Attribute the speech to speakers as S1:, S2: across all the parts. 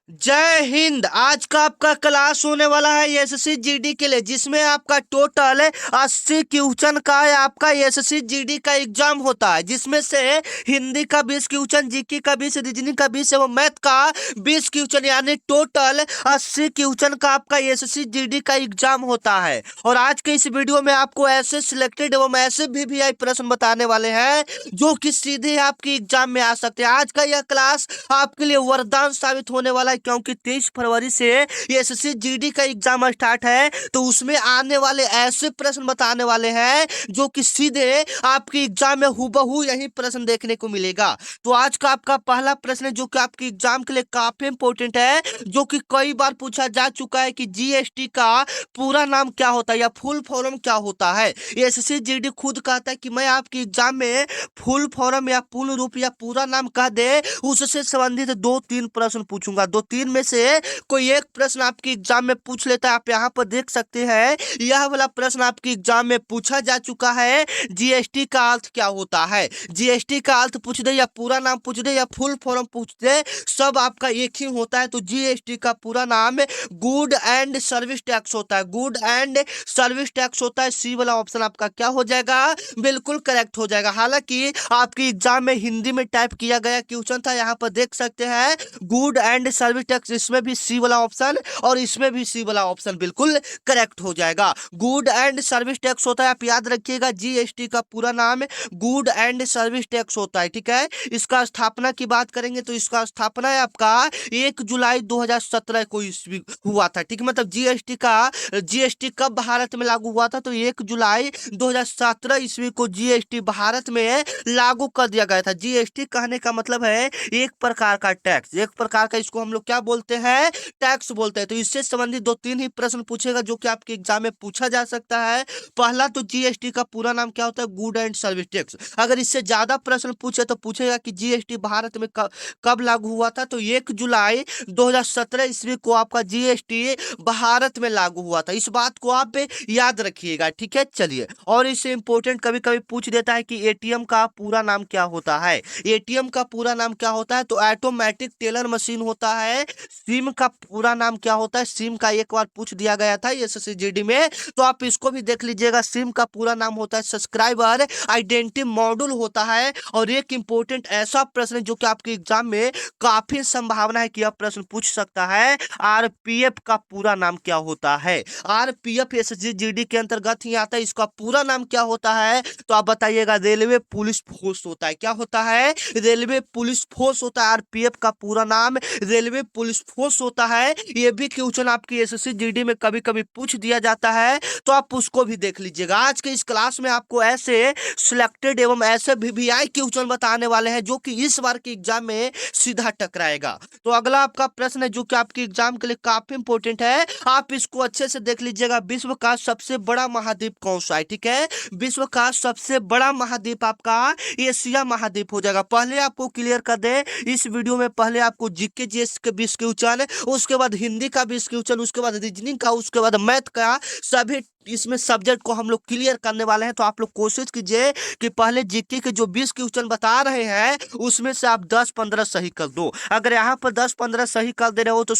S1: जय हिंद। आज का आपका क्लास होने वाला है एसएससी जीडी के लिए, जिसमें आपका टोटल 80 क्वेश्चन का आपका एसएससी जीडी का एग्जाम होता है, जिसमें से हिंदी का 20 क्वेश्चन, जीके का 20, रीजनिंग का 20 एवं मैथ का 20 क्वेश्चन, यानी टोटल 80 क्वेश्चन का आपका एसएससी जीडी का एग्जाम होता है। और आज के इस वीडियो में आपको ऐसे सिलेक्टेड एवं ऐसे वीवीआई प्रश्न बताने वाले हैं जो कि सीधे आपके एग्जाम में आ सकते हैं। आज का यह क्लास आपके लिए वरदान साबित होने वाला है, क्योंकि 23 फरवरी से एसएससी जीडी का एग्जाम स्टार्ट है, तो उसमें आने वाले ऐसे प्रश्न बताने वाले हैं जो कि सीधे आपके एग्जाम में हूबहू यही प्रश्न देखने को मिलेगा। तो आज का आपका पहला प्रश्न है जो कि आपके एग्जाम के लिए काफी इंपॉर्टेंट है, जो कि कई बार पूछा जा चुका है कि जीएसटी का पूरा नाम क्या होता है या फुल फॉर्म क्या होता है। एसएससी जीडी खुद कहता है कि मैं आपके एग्जाम में फुल फॉर्म या पूर्ण रूप या पूरा नाम कह दे, उससे संबंधित 2-3 प्रश्न पूछूंगा। 2-3 में से कोई एक प्रश्न आपके एग्जाम में पूछ लेता है। आप यहाँ पर देख सकते हैं, यह वाला प्रश्न आपके एग्जाम में पूछा जा चुका है। जीएसटी का अर्थ क्या होता है, जीएसटी का अर्थ पूछ दे या पूरा नाम पूछ दे या फुल फॉर्म पूछ दे, सब आपका एक ही होता है। तो जीएसटी का पूरा नाम गुड एंड सर्विस टैक्स होता है, गुड एंड सर्विस टैक्स होता है। सी वाला ऑप्शन आपका क्या हो जाएगा, बिल्कुल करेक्ट हो जाएगा। हालांकि आपके एग्जाम में हिंदी में टाइप किया गया क्वेश्चन था, यहाँ पर देख सकते हैं गुड एंड सर्विस टैक्स, इसमें भी सी वाला ऑप्शन और इसमें भी सी वाला ऑप्शन बिल्कुल करेक्ट हो जाएगा। गुड एंड सर्विस टैक्स होता है, आप याद रखिएगा, जीएसटी का पूरा नाम गुड एंड सर्विस टैक्स होता है। ठीक है, इसका स्थापना की बात करेंगे तो इसका स्थापना है आपका 1 जुलाई 2017 को ईस्वी हुआ था। ठीक है, मतलब जीएसटी कब भारत में लागू हुआ था, तो 1 जुलाई 2017 ईस्वी को जीएसटी भारत में लागू कर दिया गया था। जीएसटी कहने का मतलब है एक प्रकार का टैक्स, एक प्रकार का, इसको हम लोग क्या बोलते हैं, टैक्स बोलते हैं। तो इससे संबंधित 2-3 ही प्रश्न पूछेगा जो कि आपके एग्जाम में पूछा जा सकता है। पहला तो जीएसटी का पूरा नाम क्या होता है, गुड एंड सर्विस टैक्स। अगर इससे ज्यादा प्रश्न पूछे तो पूछेगा कि जीएसटी भारत में कब लागू हुआ था, तो 1 जुलाई 2017 ईस्वी को आपका जीएसटी भारत में लागू हुआ था। इस बात को आप याद रखिएगा। ठीक है, चलिए, और इससे इंपॉर्टेंट कभी कभी पूछ देता है कि एटीएम का पूरा नाम क्या होता है। एटीएम का पूरा नाम क्या होता है, तो ऑटोमेटिक टेलर मशीन होता है। सिम का पूरा नाम क्या होता है, सिम का एक बार पूछ दिया गया था एसएससी जीडी में, तो आप इसको भी देख लीजिएगा। सिम का पूरा नाम होता है सब्सक्राइबर आइडेंटिटी मॉड्यूल होता है। और एक इंपॉर्टेंट ऐसा प्रश्न जो कि आपके एग्जाम में काफी संभावना है कि यह प्रश्न पूछ सकता है, आरपीएफ का पूरा नाम क्या होता है। आरपीएफ एसएससी जीडी के अंतर्गत ही आता है। इसका पूरा नाम क्या होता है, तो आप बताइएगा, रेलवे पुलिस फोर्स होता है। क्या होता है, रेलवे पुलिस फोर्स होता है। आरपीएफ का पूरा नाम रेलवे पुलिस फोर्स होता है। ये भी क्वेश्चन आपकी एसएससी जीडी में कभी कभी पूछ दिया जाता है, तो आप उसको भी देख लीजिएगा। आज के इस क्लास में आपको ऐसे सिलेक्टेड एवं ऐसे वीवीआई क्वेश्चन बताने वाले हैं जो कि इस बार के एग्जाम में सीधा टकराएगा। तो अगला आपका प्रश्न है जो कि आपके एग्जाम के लिए काफी इंपॉर्टेंट है, आप इसको अच्छे से देख लीजिएगा। विश्व का सबसे बड़ा महाद्वीप कौन सा है। ठीक है, विश्व का सबसे बड़ा महाद्वीप आपका एशिया महाद्वीप हो जाएगा। पहले आपको क्लियर कर दे इस वीडियो में, पहले आपको जीके जीएस के 20 क्वेश्चन, उसके बाद हिंदी का 20 क्वेश्चन, उसके बाद रीजनिंग का, उसके बाद मैथ का, सभी इसमें सब्जेक्ट को हम लोग क्लियर करने वाले हैं। तो आप लोग कोशिश कीजिए कि पहले जीके के जो 20 क्वेश्चन बता रहे हैं उसमें से आप 10-15 सही कर दो। अगर यहाँ पर 10-15 सही कर दे रहे हो तो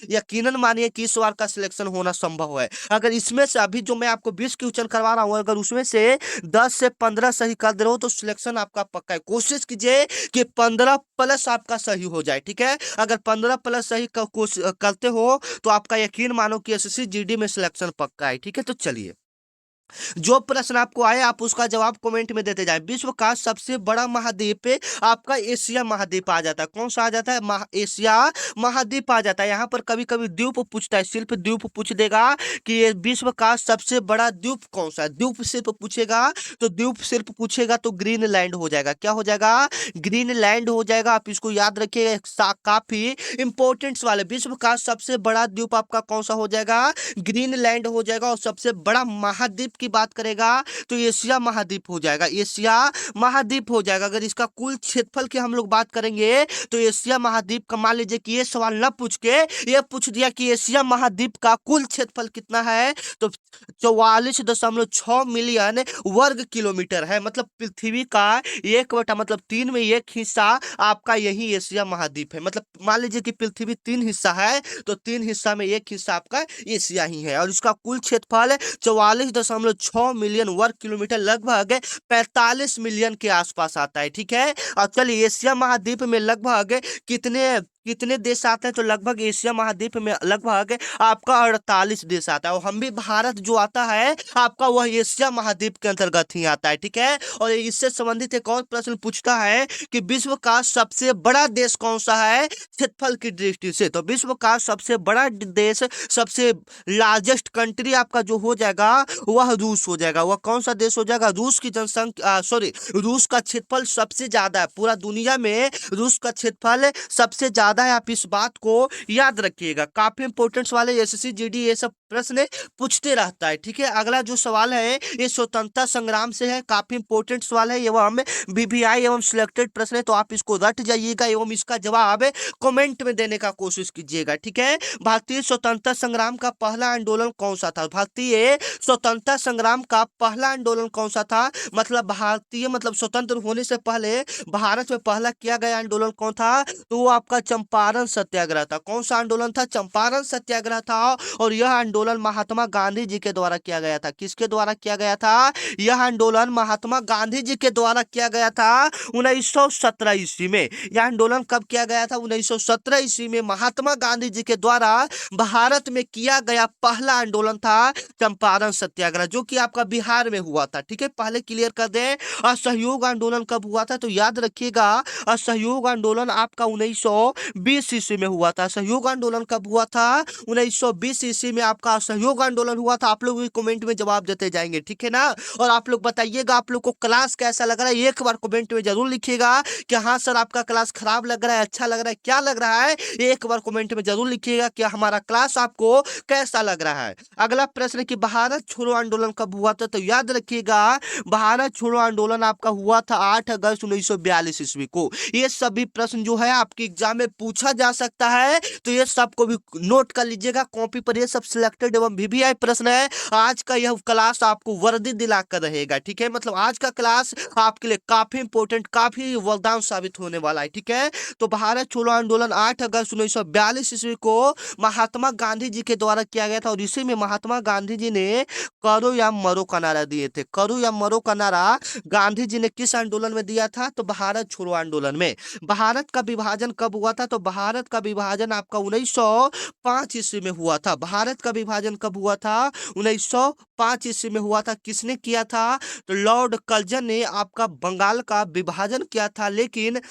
S1: यकीनन मानिए कि इस बार का सिलेक्शन होना संभव है। अगर इसमें से अभी जो मैं आपको 20 क्वेश्चन करवा रहा हूँ, अगर उसमें से 10 से 15 सही कर दे रहे हो तो सिलेक्शन आपका पक्का है। कोशिश कीजिए कि 15 प्लस आपका सही हो जाए। ठीक है, अगर 15 प्लस सही करते हो तो आपका यकीन मानो कि एसएससी जीडी में सिलेक्शन पक्का है। ठीक है, तो चलिए, जो प्रश्न आपको आए आप उसका जवाब कमेंट में देते जाएं। विश्व का सबसे बड़ा महाद्वीप आपका एशिया महाद्वीप आ जाता है। कौन सा आ जाता है, एशिया महाद्वीप आ जाता है। यहाँ पर कभी कभी द्वीप पूछता है, सिर्फ द्वीप पूछ देगा कि ये विश्व का सबसे बड़ा द्वीप कौन सा है। द्वीप सिर्फ पूछेगा तो द्वीप सिर्फ पूछेगा तो ग्रीनलैंड हो जाएगा। क्या हो जाएगा, ग्रीनलैंड हो जाएगा। आप इसको याद रखिएगा, काफी इंपॉर्टेंट सवाल है। विश्व का सबसे बड़ा द्वीप आपका कौन सा हो जाएगा, ग्रीनलैंड हो जाएगा। और सबसे बड़ा महाद्वीप की बात करेगा तो एशिया महाद्वीप हो जाएगा, एशिया महाद्वीप हो जाएगा। अगर इसका कुल क्षेत्रफल की हम लोग बात करेंगे तो एशिया महाद्वीप का, मान लीजिए कि ये सवाल न पूछ के ये पूछ दिया कि एशिया महाद्वीप का कुल क्षेत्रफल कितना है, तो 44.6 मिलियन वर्ग किलोमीटर है। मतलब पृथ्वी का 1/, मतलब 3 में 1 हिस्सा आपका यही एशिया महाद्वीप है। मतलब मान लीजिए कि पृथ्वी 3 हिस्सा है, तो 3 हिस्सा में 1 हिस्सा आपका एशिया ही है। और इसका कुल क्षेत्रफल 44.6 मिलियन वर्ग किलोमीटर, लगभग 45 मिलियन के आसपास आता है। ठीक है, और चलिए एशिया महाद्वीप में लगभग कितने कितने देश आते हैं, तो लगभग एशिया महाद्वीप में लगभग आपका 48 देश आता है। और हम भी भारत जो आता है आपका, वह एशिया महाद्वीप के अंतर्गत ही आता है। ठीक है, और इससे संबंधित एक और प्रश्न पूछता है कि विश्व का सबसे बड़ा देश कौन सा है क्षेत्रफल की दृष्टि से। तो विश्व का सबसे बड़ा देश, सबसे लार्जेस्ट कंट्री आपका जो हो जाएगा वह रूस हो जाएगा। वह कौन सा देश हो जाएगा? रूस की जनसंख्या, सॉरी, रूस का क्षेत्रफल सबसे ज्यादा है पूरा दुनिया में। रूस का क्षेत्रफल सबसे ज्यादा है, आप इस बात को याद रखिएगा। काफी इंपोर्टेंस वाले एसएससी जीडी ये सब प्रश्न पूछते रहता है। ठीक है, अगला जो सवाल है ये स्वतंत्रता संग्राम से है, काफी इंपोर्टेंट सवाल है एवं बीबीआई एवं सिलेक्टेड प्रश्न है, तो आप इसको रट जाइएगा एवं इसका जवाब कमेंट में देने का कोशिश कीजिएगा। ठीक है, भारतीय स्वतंत्रता संग्राम का पहला आंदोलन कौन सा था? भारतीय स्वतंत्रता संग्राम का पहला आंदोलन कौन सा था? मतलब भारतीय, मतलब स्वतंत्र होने से पहले भारत में पहला किया गया आंदोलन कौन था? तो वो आपका चंपारण सत्याग्रह था। कौन सा आंदोलन था? चंपारण सत्याग्रह था। और यह आंदोलन महात्मा गांधी जी के द्वारा किया गया था। किसके द्वारा किया गया था? यह आंदोलन महात्मा गांधी जी के द्वारा किया गया था 1917 ईस्वी में। यह आंदोलन कब किया गया था? 1917 ईस्वी में महात्मा गांधी जी के द्वारा भारत में किया गया पहला आंदोलन था चंपारण सत्याग्रह, जो कि आपका बिहार में हुआ था। ठीक है, पहले क्लियर कर दें। असहयोग आंदोलन कब हुआ था? तो याद रखिएगा, असहयोग आंदोलन आपका 1920 ईस्वी में हुआ था। सहयोग आंदोलन कब हुआ था? 1920 ईस्वी में आपका असहयोग आंदोलन हुआ था। आप लोग भी कमेंट में जवाब देते जाएंगे, ठीक है ना। और आप लोग बताइएगा आप लोग को क्लास कैसा लग रहा है, एक बार कमेंट में जरूर लिखिएगा कि हाँ सर आपका क्लास खराब लग रहा है, अच्छा लग रहा है, क्या लग रहा है। एक बार कमेंट में जरूर लिखिएगा कि हमारा क्लास आपको कैसा लग रहा है। अगला प्रश्न कि भारत छोड़ो आंदोलन कब हुआ था? तो याद रखिएगा, भारत छोड़ो आंदोलन आपका हुआ था 8 अगस्त 1942 ईस्वी को। ये सभी प्रश्न जो है आपके एग्जाम में पूछा जा सकता है, तो ये सबको भी नोट कर लीजिएगा कॉपी पर। ये सब सिलेक्टेड एवं वीवीआई प्रश्न है। आज का यह क्लास आपको वर्दी दिलाकर रहेगा। ठीक है, मतलब आज का क्लास आपके लिए काफी इंपोर्टेंट, काफी वरदान साबित होने वाला है। ठीक है, तो भारत छोड़ो आंदोलन 8 अगस्त 1942 ईस्वी को महात्मा गांधी जी के द्वारा किया गया था। और इसी में महात्मा गांधी जी ने करो या मरो का नारा दिए थे। करो या मरो का नारा गांधी जी ने किस आंदोलन में दिया था? तो भारत छोड़ो आंदोलन में। भारत का विभाजन कब हुआ था? तो भारत का विभाजन आपका 1905 ईस्वी में हुआ था। भारत का विभाजन कब हुआ था? 1905 ईस्वी में हुआ था। किसने किया था? तो लॉर्ड कर्जन ने आपका बंगाल का विभाजन किया था, लेकिन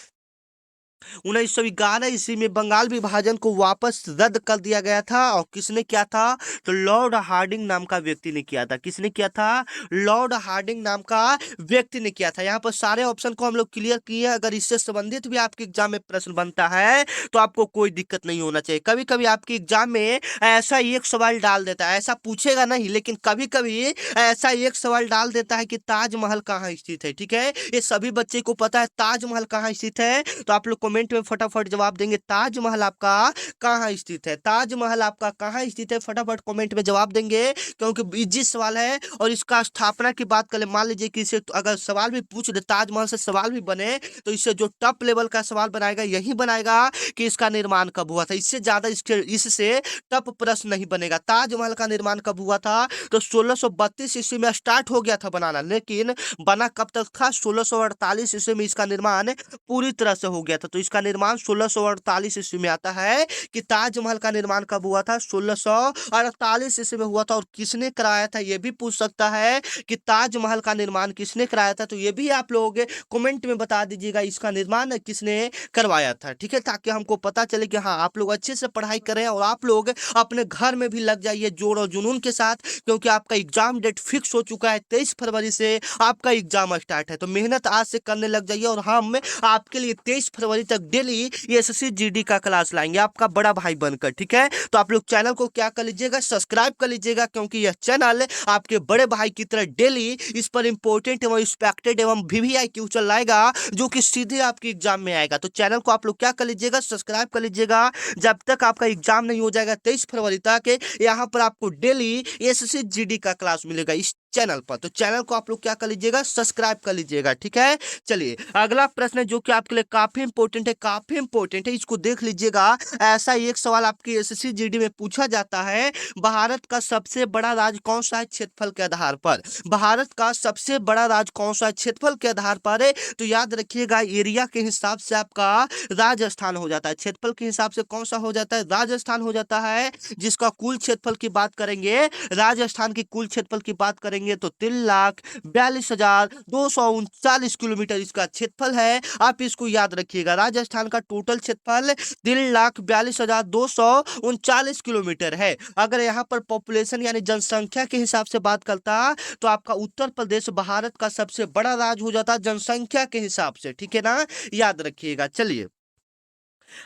S1: 1911 ईस्वी में बंगाल विभाजन को वापस रद्द कर दिया गया था। और किसने किया था? तो लॉर्ड हार्डिंग नाम का व्यक्ति ने किया था। किसने किया था? लॉर्ड हार्डिंग नाम का व्यक्ति ने किया था। यहाँ पर सारे ऑप्शन को हम लोग क्लियर किए। अगर इससे संबंधित भी आपके एग्जाम में प्रश्न बनता है तो आपको कोई दिक्कत नहीं होना चाहिए। कभी कभी आपके एग्जाम में ऐसा एक सवाल डाल देता है, ऐसा पूछेगा नहीं, लेकिन कभी कभी ऐसा एक सवाल डाल देता है कि ताजमहल कहाँ स्थित है। ठीक है, ये सभी बच्चे को पता है ताजमहल कहाँ स्थित है। तो आप लोग कमेंट में फटाफट जवाब देंगे ताजमहल आपका कहाँ स्थित है। ताजमहल आपका कहाँ स्थित है, फटाफट कमेंट में जवाब देंगे, क्योंकि इजी सवाल है। और इसका स्थापना की बात करें, मान लीजिए कि इसे अगर सवाल भी पूछ दे, ताजमहल से सवाल भी बने, तो इससे जो टॉप लेवल का सवाल बनाएगा यही बनाएगा कि इसका निर्माण कब हुआ था। इससे ज्यादा इससे टॉप प्रश्न नहीं बनेगा। ताजमहल का निर्माण कब हुआ था? तो 1632 ईस्वी में स्टार्ट हो गया था बनाना, लेकिन बना कब तक था? 1648 ईस्वी में इसका निर्माण पूरी तरह से हो गया था। तो इसका निर्माण 1648 ईस्वी में आता है कि ताजमहल का निर्माण कब हुआ था? 1648 ईस्वी में हुआ था। और किसने कराया था ये भी पूछ सकता है कि ताजमहल का निर्माण किसने कराया था, तो ये भी आप लोग कमेंट में बता दीजिएगा इसका निर्माण किसने करवाया था। ठीक है, ताकि हमको पता चले कि हाँ आप लोग अच्छे से पढ़ाई करें और आप लोग अपने घर में भी लग जाइए जोर और जुनून के साथ, क्योंकि आपका एग्जाम डेट फिक्स हो चुका है। 23 फरवरी से आपका एग्जाम स्टार्ट है, तो मेहनत आज से करने लग जाइए। और हम आपके लिए 23 फरवरी तक डेली एसएससी जीडी का क्लास लाएंगे आपका बड़ा भाई बनकर, ठीक है। तो आप लोग चैनल को क्या कर लीजिएगा, सब्सक्राइब कर लीजिएगा, क्योंकि यह चैनल आपके बड़े भाई की तरह डेली इस पर इंपॉर्टेंट एवं एक्सपेक्टेड एवं वीवीआई क्वेश्चन लाएगा, जो कि सीधे आपके एग्जाम में आएगा। तो चैनल को आप लोग क्या कर लीजिएगा, सब्सक्राइब कर लीजिएगा। जब तक आपका एग्जाम नहीं हो जाएगा 23 फरवरी तक, यहाँ पर आपको डेली एसएससी जीडी का क्लास मिलेगा इस चैनल पर। तो चैनल को आप लोग क्या कर लीजिएगा, सब्सक्राइब कर लीजिएगा, ठीक है। चलिए अगला प्रश्न है जो कि आपके लिए काफी इंपॉर्टेंट है, काफी इंपॉर्टेंट है, इसको देख लीजिएगा। ऐसा एक सवाल आपकी एसएससी जीडी में पूछा जाता है, भारत का सबसे बड़ा राज्य कौन सा है क्षेत्रफल के आधार पर। भारत का सबसे बड़ा राज्य कौन सा है क्षेत्रफल के आधार पर है, तो याद रखिएगा एरिया के हिसाब से आपका राजस्थान हो जाता है। क्षेत्रफल के हिसाब से कौन सा हो जाता है, राजस्थान हो जाता है। जिसका कुल क्षेत्रफल की बात करेंगे, राजस्थान की कुल क्षेत्रफल की बात करेंगे तो 3,42,239 किलोमीटर इसका क्षेत्रफल है। आप इसको याद रखिएगा, राजस्थान का टोटल क्षेत्रफल 3,42,239 किलोमीटर है। अगर यहाँ पर पॉपुलेशन यानी जनसंख्या के हिसाब से बात करता तो आपका उत्तर प्रदेश भारत का सबसे बड़ा राज्य हो जाता जनसंख्या के हिसाब से, ठीक है ना, याद रखिएगा। चलिए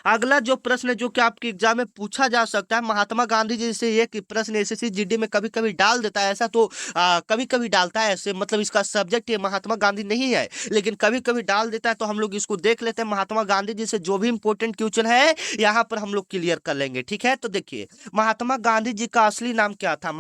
S1: अगला जो प्रश्न है जो कि आपके एग्जाम में पूछा जा सकता है, महात्मा गांधी जी से एक प्रश्न एसएससी जीडी में कभी कभी डाल देता है, ऐसा तो कभी कभी डालता है, ऐसे मतलब इसका सब्जेक्ट ये महात्मा गांधी नहीं है, लेकिन कभी कभी डाल देता है। तो हम लोग इसको देख लेते हैं, महात्मा गांधी जी से जो भी इंपॉर्टेंट क्वेश्चन है यहाँ पर हम लोग क्लियर कर लेंगे, ठीक है। तो देखिए महात्मा गांधी जी का असली नाम क्या था,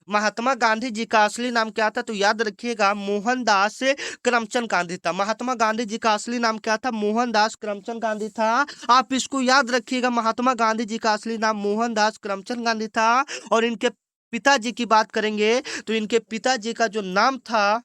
S1: महात्मा गांधी जी का असली नाम क्या था, तो याद रखिएगा मोहनदास करमचंद गांधी था। महात्मा गांधी जी का असली नाम क्या था, मोहनदास करमचंद गांधी था। आप इसको याद रखिएगा, महात्मा गांधी जी का असली नाम मोहनदास करमचंद गांधी था। और इनके पिताजी की बात करेंगे तो इनके पिताजी का जो नाम था,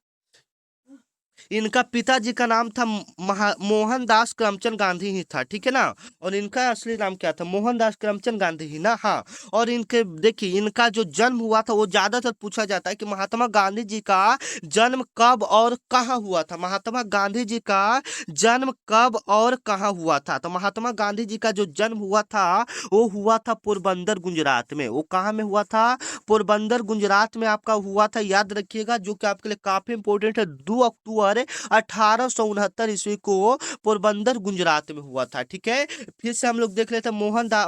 S1: इनका पिताजी का नाम था मोहनदास करमचंद गांधी ही था, ठीक है ना। और इनका असली नाम क्या था, मोहनदास करमचंद गांधी ही ना, हाँ। और इनके देखिए इनका जो जन्म हुआ था वो ज्यादातर पूछा जाता है कि महात्मा गांधी जी का जन्म कब और कहाँ हुआ था। महात्मा गांधी जी का जन्म कब और कहाँ हुआ था, तो महात्मा गांधी जी का जो जन्म हुआ था वो हुआ था पोरबंदर गुजरात में। वो कहाँ में हुआ था, पोरबंदर गुजरात में आपका हुआ था, याद रखिएगा, जो कि आपके लिए काफी इंपॉर्टेंट है। 2 अक्टूबर 1869 ईस्वी को पोरबंदर गुजरात में हुआ था, ठीक है। फिर से हम लोग देख लेते हैं,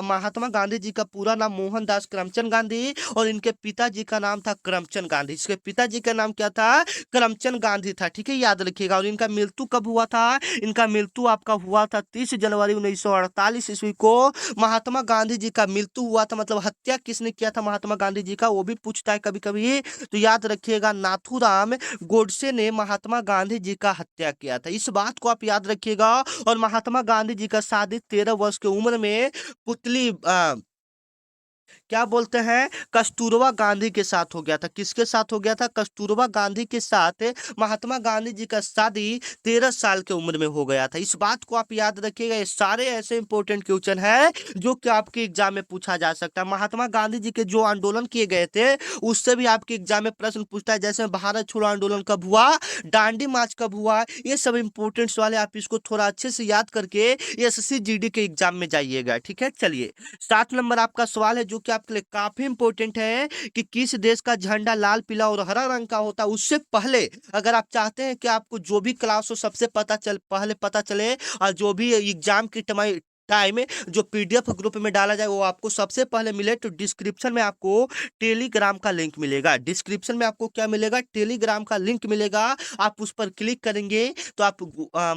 S1: महात्मा गांधी जी का पूरा नाम मोहनदास करमचंद गांधी और इनके पिताजी का नाम था करमचंद गांधी। इसके पिताजी का नाम क्या था, करमचंद गांधी था, ठीक है, याद रखिएगा। और इनका मृत्यु कब हुआ था, इनका मृत्यु आपका हुआ था 30 जनवरी 1948 ईस्वी को। महात्मा गांधी जी का मृत्यु हुआ था, मतलब हत्या किसने किया था महात्मा गांधी जी का, वो भी पूछता है कभी कभी। तो याद रखिएगा नाथूराम गोडसे ने महात्मा गांधी जी का हत्या किया था, इस बात को आप याद रखिएगा। और महात्मा गांधी जी का शादी 13 वर्ष की उम्र में पुतली क्या बोलते हैं, कस्तूरबा गांधी के साथ हो गया था। किसके साथ हो गया था, कस्तूरबा गांधी के साथ महात्मा गांधी जी का शादी 13 साल की उम्र में हो गया था, इस बात को आप याद रखिएगा। ये सारे ऐसे इंपॉर्टेंट क्वेश्चन है जो कि आपके एग्जाम में पूछा जा सकता है। महात्मा गांधी जी के जो आंदोलन किए गए थे उससे भी आपके एग्जाम में प्रश्न पूछता है, जैसे भारत छोड़ो आंदोलन कब हुआ, दांडी मार्च कब हुआ, ये सब इंपॉर्टेंट सवाल है। आप इसको थोड़ा अच्छे से याद करके एसएससी जीडी के एग्जाम में जाइएगा, ठीक है। चलिए 7 नंबर आपका सवाल है जो कि आपके लिए काफी इंपॉर्टेंट है कि किस देश का झंडा लाल पीला और हरा रंग का होता है। उससे पहले अगर आप चाहते हैं कि आपको जो भी क्लास हो सबसे पहले पता चले और जो भी एग्जाम की टाइम जो पीडीएफ ग्रुप में डाला जाए वो आपको सबसे पहले मिले, तो डिस्क्रिप्शन में आपको टेलीग्राम का लिंक मिलेगा। डिस्क्रिप्शन में आपको क्या मिलेगा, टेलीग्राम का लिंक मिलेगा। आप उस पर क्लिक करेंगे तो आप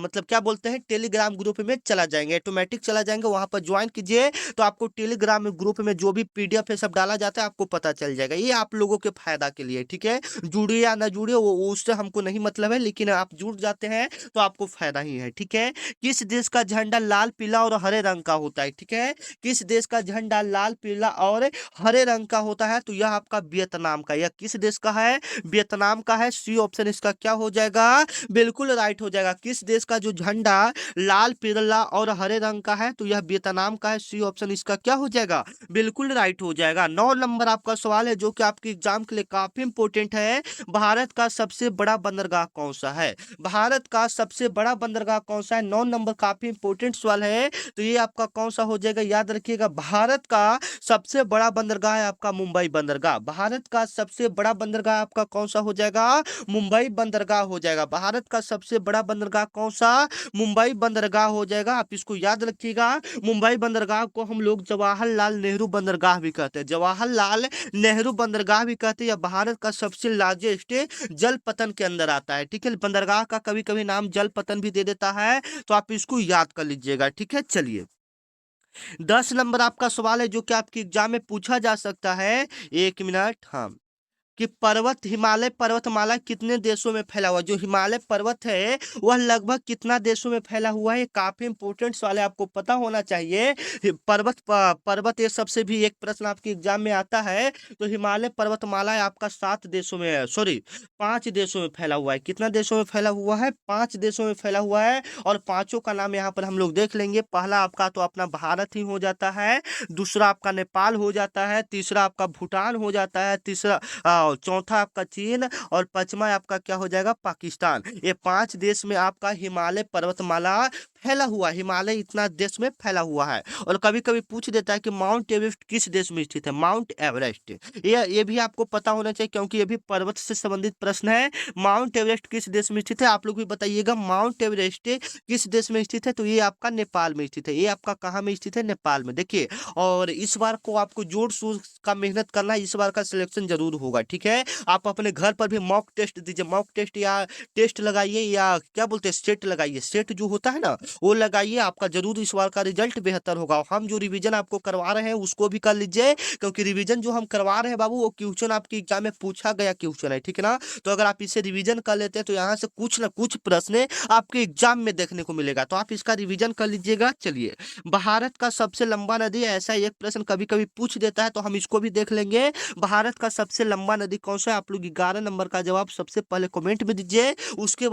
S1: मतलब क्या बोलते हैं टेलीग्राम ग्रुप में चला जाएंगे, ऑटोमेटिक चला जाएंगे, वहां पर ज्वाइन कीजिए तो आपको टेलीग्राम ग्रुप में जो भी पीडीएफ है सब डाला जाता है आपको पता चल जाएगा। ये आप लोगों के फायदा के लिए, ठीक है। जुड़िए या ना जुड़िए वो उससे हमको नहीं मतलब है, लेकिन आप जुड़ जाते हैं तो आपको फायदा ही है, ठीक है। किस देश का झंडा लाल पीला और हरे रंग का होता है, ठीक है। किस देश का झंडा लाल पीला और हरे रंग का होता है, तो यह आपका वियतनाम का, यह किस देश का है, वियतनाम का है। सी ऑप्शन इसका क्या हो जाएगा, बिल्कुल राइट हो जाएगा। किस देश का जो झंडा लाल पीला और हरे रंग का है, तो यह वियतनाम का है। सी ऑप्शन इसका क्या हो जाएगा, बिल्कुल राइट हो जाएगा। 9 नंबर आपका सवाल है जो कि आपके एग्जाम के लिए काफी इंपोर्टेंट है, भारत का सबसे बड़ा बंदरगाह कौन सा है, भारत का सबसे बड़ा बंदरगाह कौन सा है। 9 नंबर काफी इंपोर्टेंट सवाल है, तो ये आपका कौन सा हो जाएगा, याद रखिएगा। भारत का सबसे बड़ा बंदरगाह है आपका मुंबई बंदरगाह। भारत का सबसे बड़ा बंदरगाह आपका कौन सा हो जाएगा, मुंबई बंदरगाह हो जाएगा। भारत का सबसे बड़ा बंदरगाह कौन सा, मुंबई बंदरगाह हो जाएगा। आप इसको याद रखिएगा। मुंबई बंदरगाह को हम लोग जवाहरलाल नेहरू बंदरगाह भी कहते हैं, जवाहरलाल नेहरू बंदरगाह भी कहते हैं। यह भारत का सबसे लार्जेस्ट जल पतन के अंदर आता है, ठीक है। बंदरगाह का कभी कभी नाम जल पतन भी दे देता है, तो आप इसको याद कर लीजिएगा, ठीक है। चलिए 10 नंबर आपका सवाल है जो कि आपके एग्जाम में पूछा जा सकता है। 1 मिनट, हाँ, कि पर्वत हिमालय पर्वतमाला कितने देशों में फैला हुआ है? जो हिमालय पर्वत है वह लगभग कितना देशों में फैला हुआ है? काफी इंपोर्टेंट सवाल है, आपको पता होना चाहिए। पर्वत ये सबसे भी एक प्रश्न आपके एग्जाम में आता है। तो हिमालय पर्वतमाला है आपका 7 देशों में है, सॉरी 5 देशों में फैला हुआ है। कितना देशों में फैला हुआ है? 5 देशों में फैला हुआ है। और पांचों का नाम यहाँ पर हम लोग देख लेंगे। पहला आपका तो अपना भारत ही हो जाता है, दूसरा आपका नेपाल हो जाता है, तीसरा आपका भूटान हो जाता है, तीसरा चौथा आपका चीन, और पांचवा आपका क्या हो जाएगा, पाकिस्तान। ये 5 देश में आपका हिमालय पर्वतमाला फैला हुआ है। हिमालय इतना देश में फैला हुआ है। और कभी कभी पूछ देता है कि माउंट एवरेस्ट किस देश में स्थित है? माउंट एवरेस्ट, ये भी आपको पता होना चाहिए क्योंकि ये भी पर्वत से संबंधित प्रश्न है। माउंट एवरेस्ट किस देश में स्थित है? आप लोग भी बताइएगा, माउंट एवरेस्ट किस देश में स्थित है? तो ये आपका नेपाल में स्थित है। ये आपका कहाँ में स्थित है? नेपाल में। देखिए, और इस बार को आपको जोर शोर का मेहनत करना है, इस बार का सिलेक्शन जरूर होगा, ठीक है। आप अपने घर पर भी मॉक टेस्ट दीजिए, मॉक टेस्ट या टेस्ट लगाइए, या क्या बोलते हैं, सेट लगाइए। सेट जो होता है ना, वो लगाइए, आपका जरूर इस बार का रिजल्ट बेहतर होगा। और हम जो रिवीजन आपको करवा रहे हैं उसको भी कर लीजिए, क्योंकि रिवीजन जो हम करवा रहे हैं बाबू, वो क्वेश्चन आपके एग्जाम में पूछा गया क्वेश्चन है, ठीक है ना। तो अगर आप इसे रिवीजन कर लेते हैं तो यहाँ से कुछ ना कुछ प्रश्न आपके एग्जाम में देखने को मिलेगा, तो आप इसका रिवीजन कर लीजिएगा। चलिए, भारत का सबसे लंबा नदी, ऐसा एक प्रश्न कभी कभी पूछ देता है, तो हम इसको भी देख लेंगे। भारत का सबसे लंबा नदी कौन सा है? आप लोग 11 नंबर का जवाब सबसे पहले कमेंट में दीजिए। उसके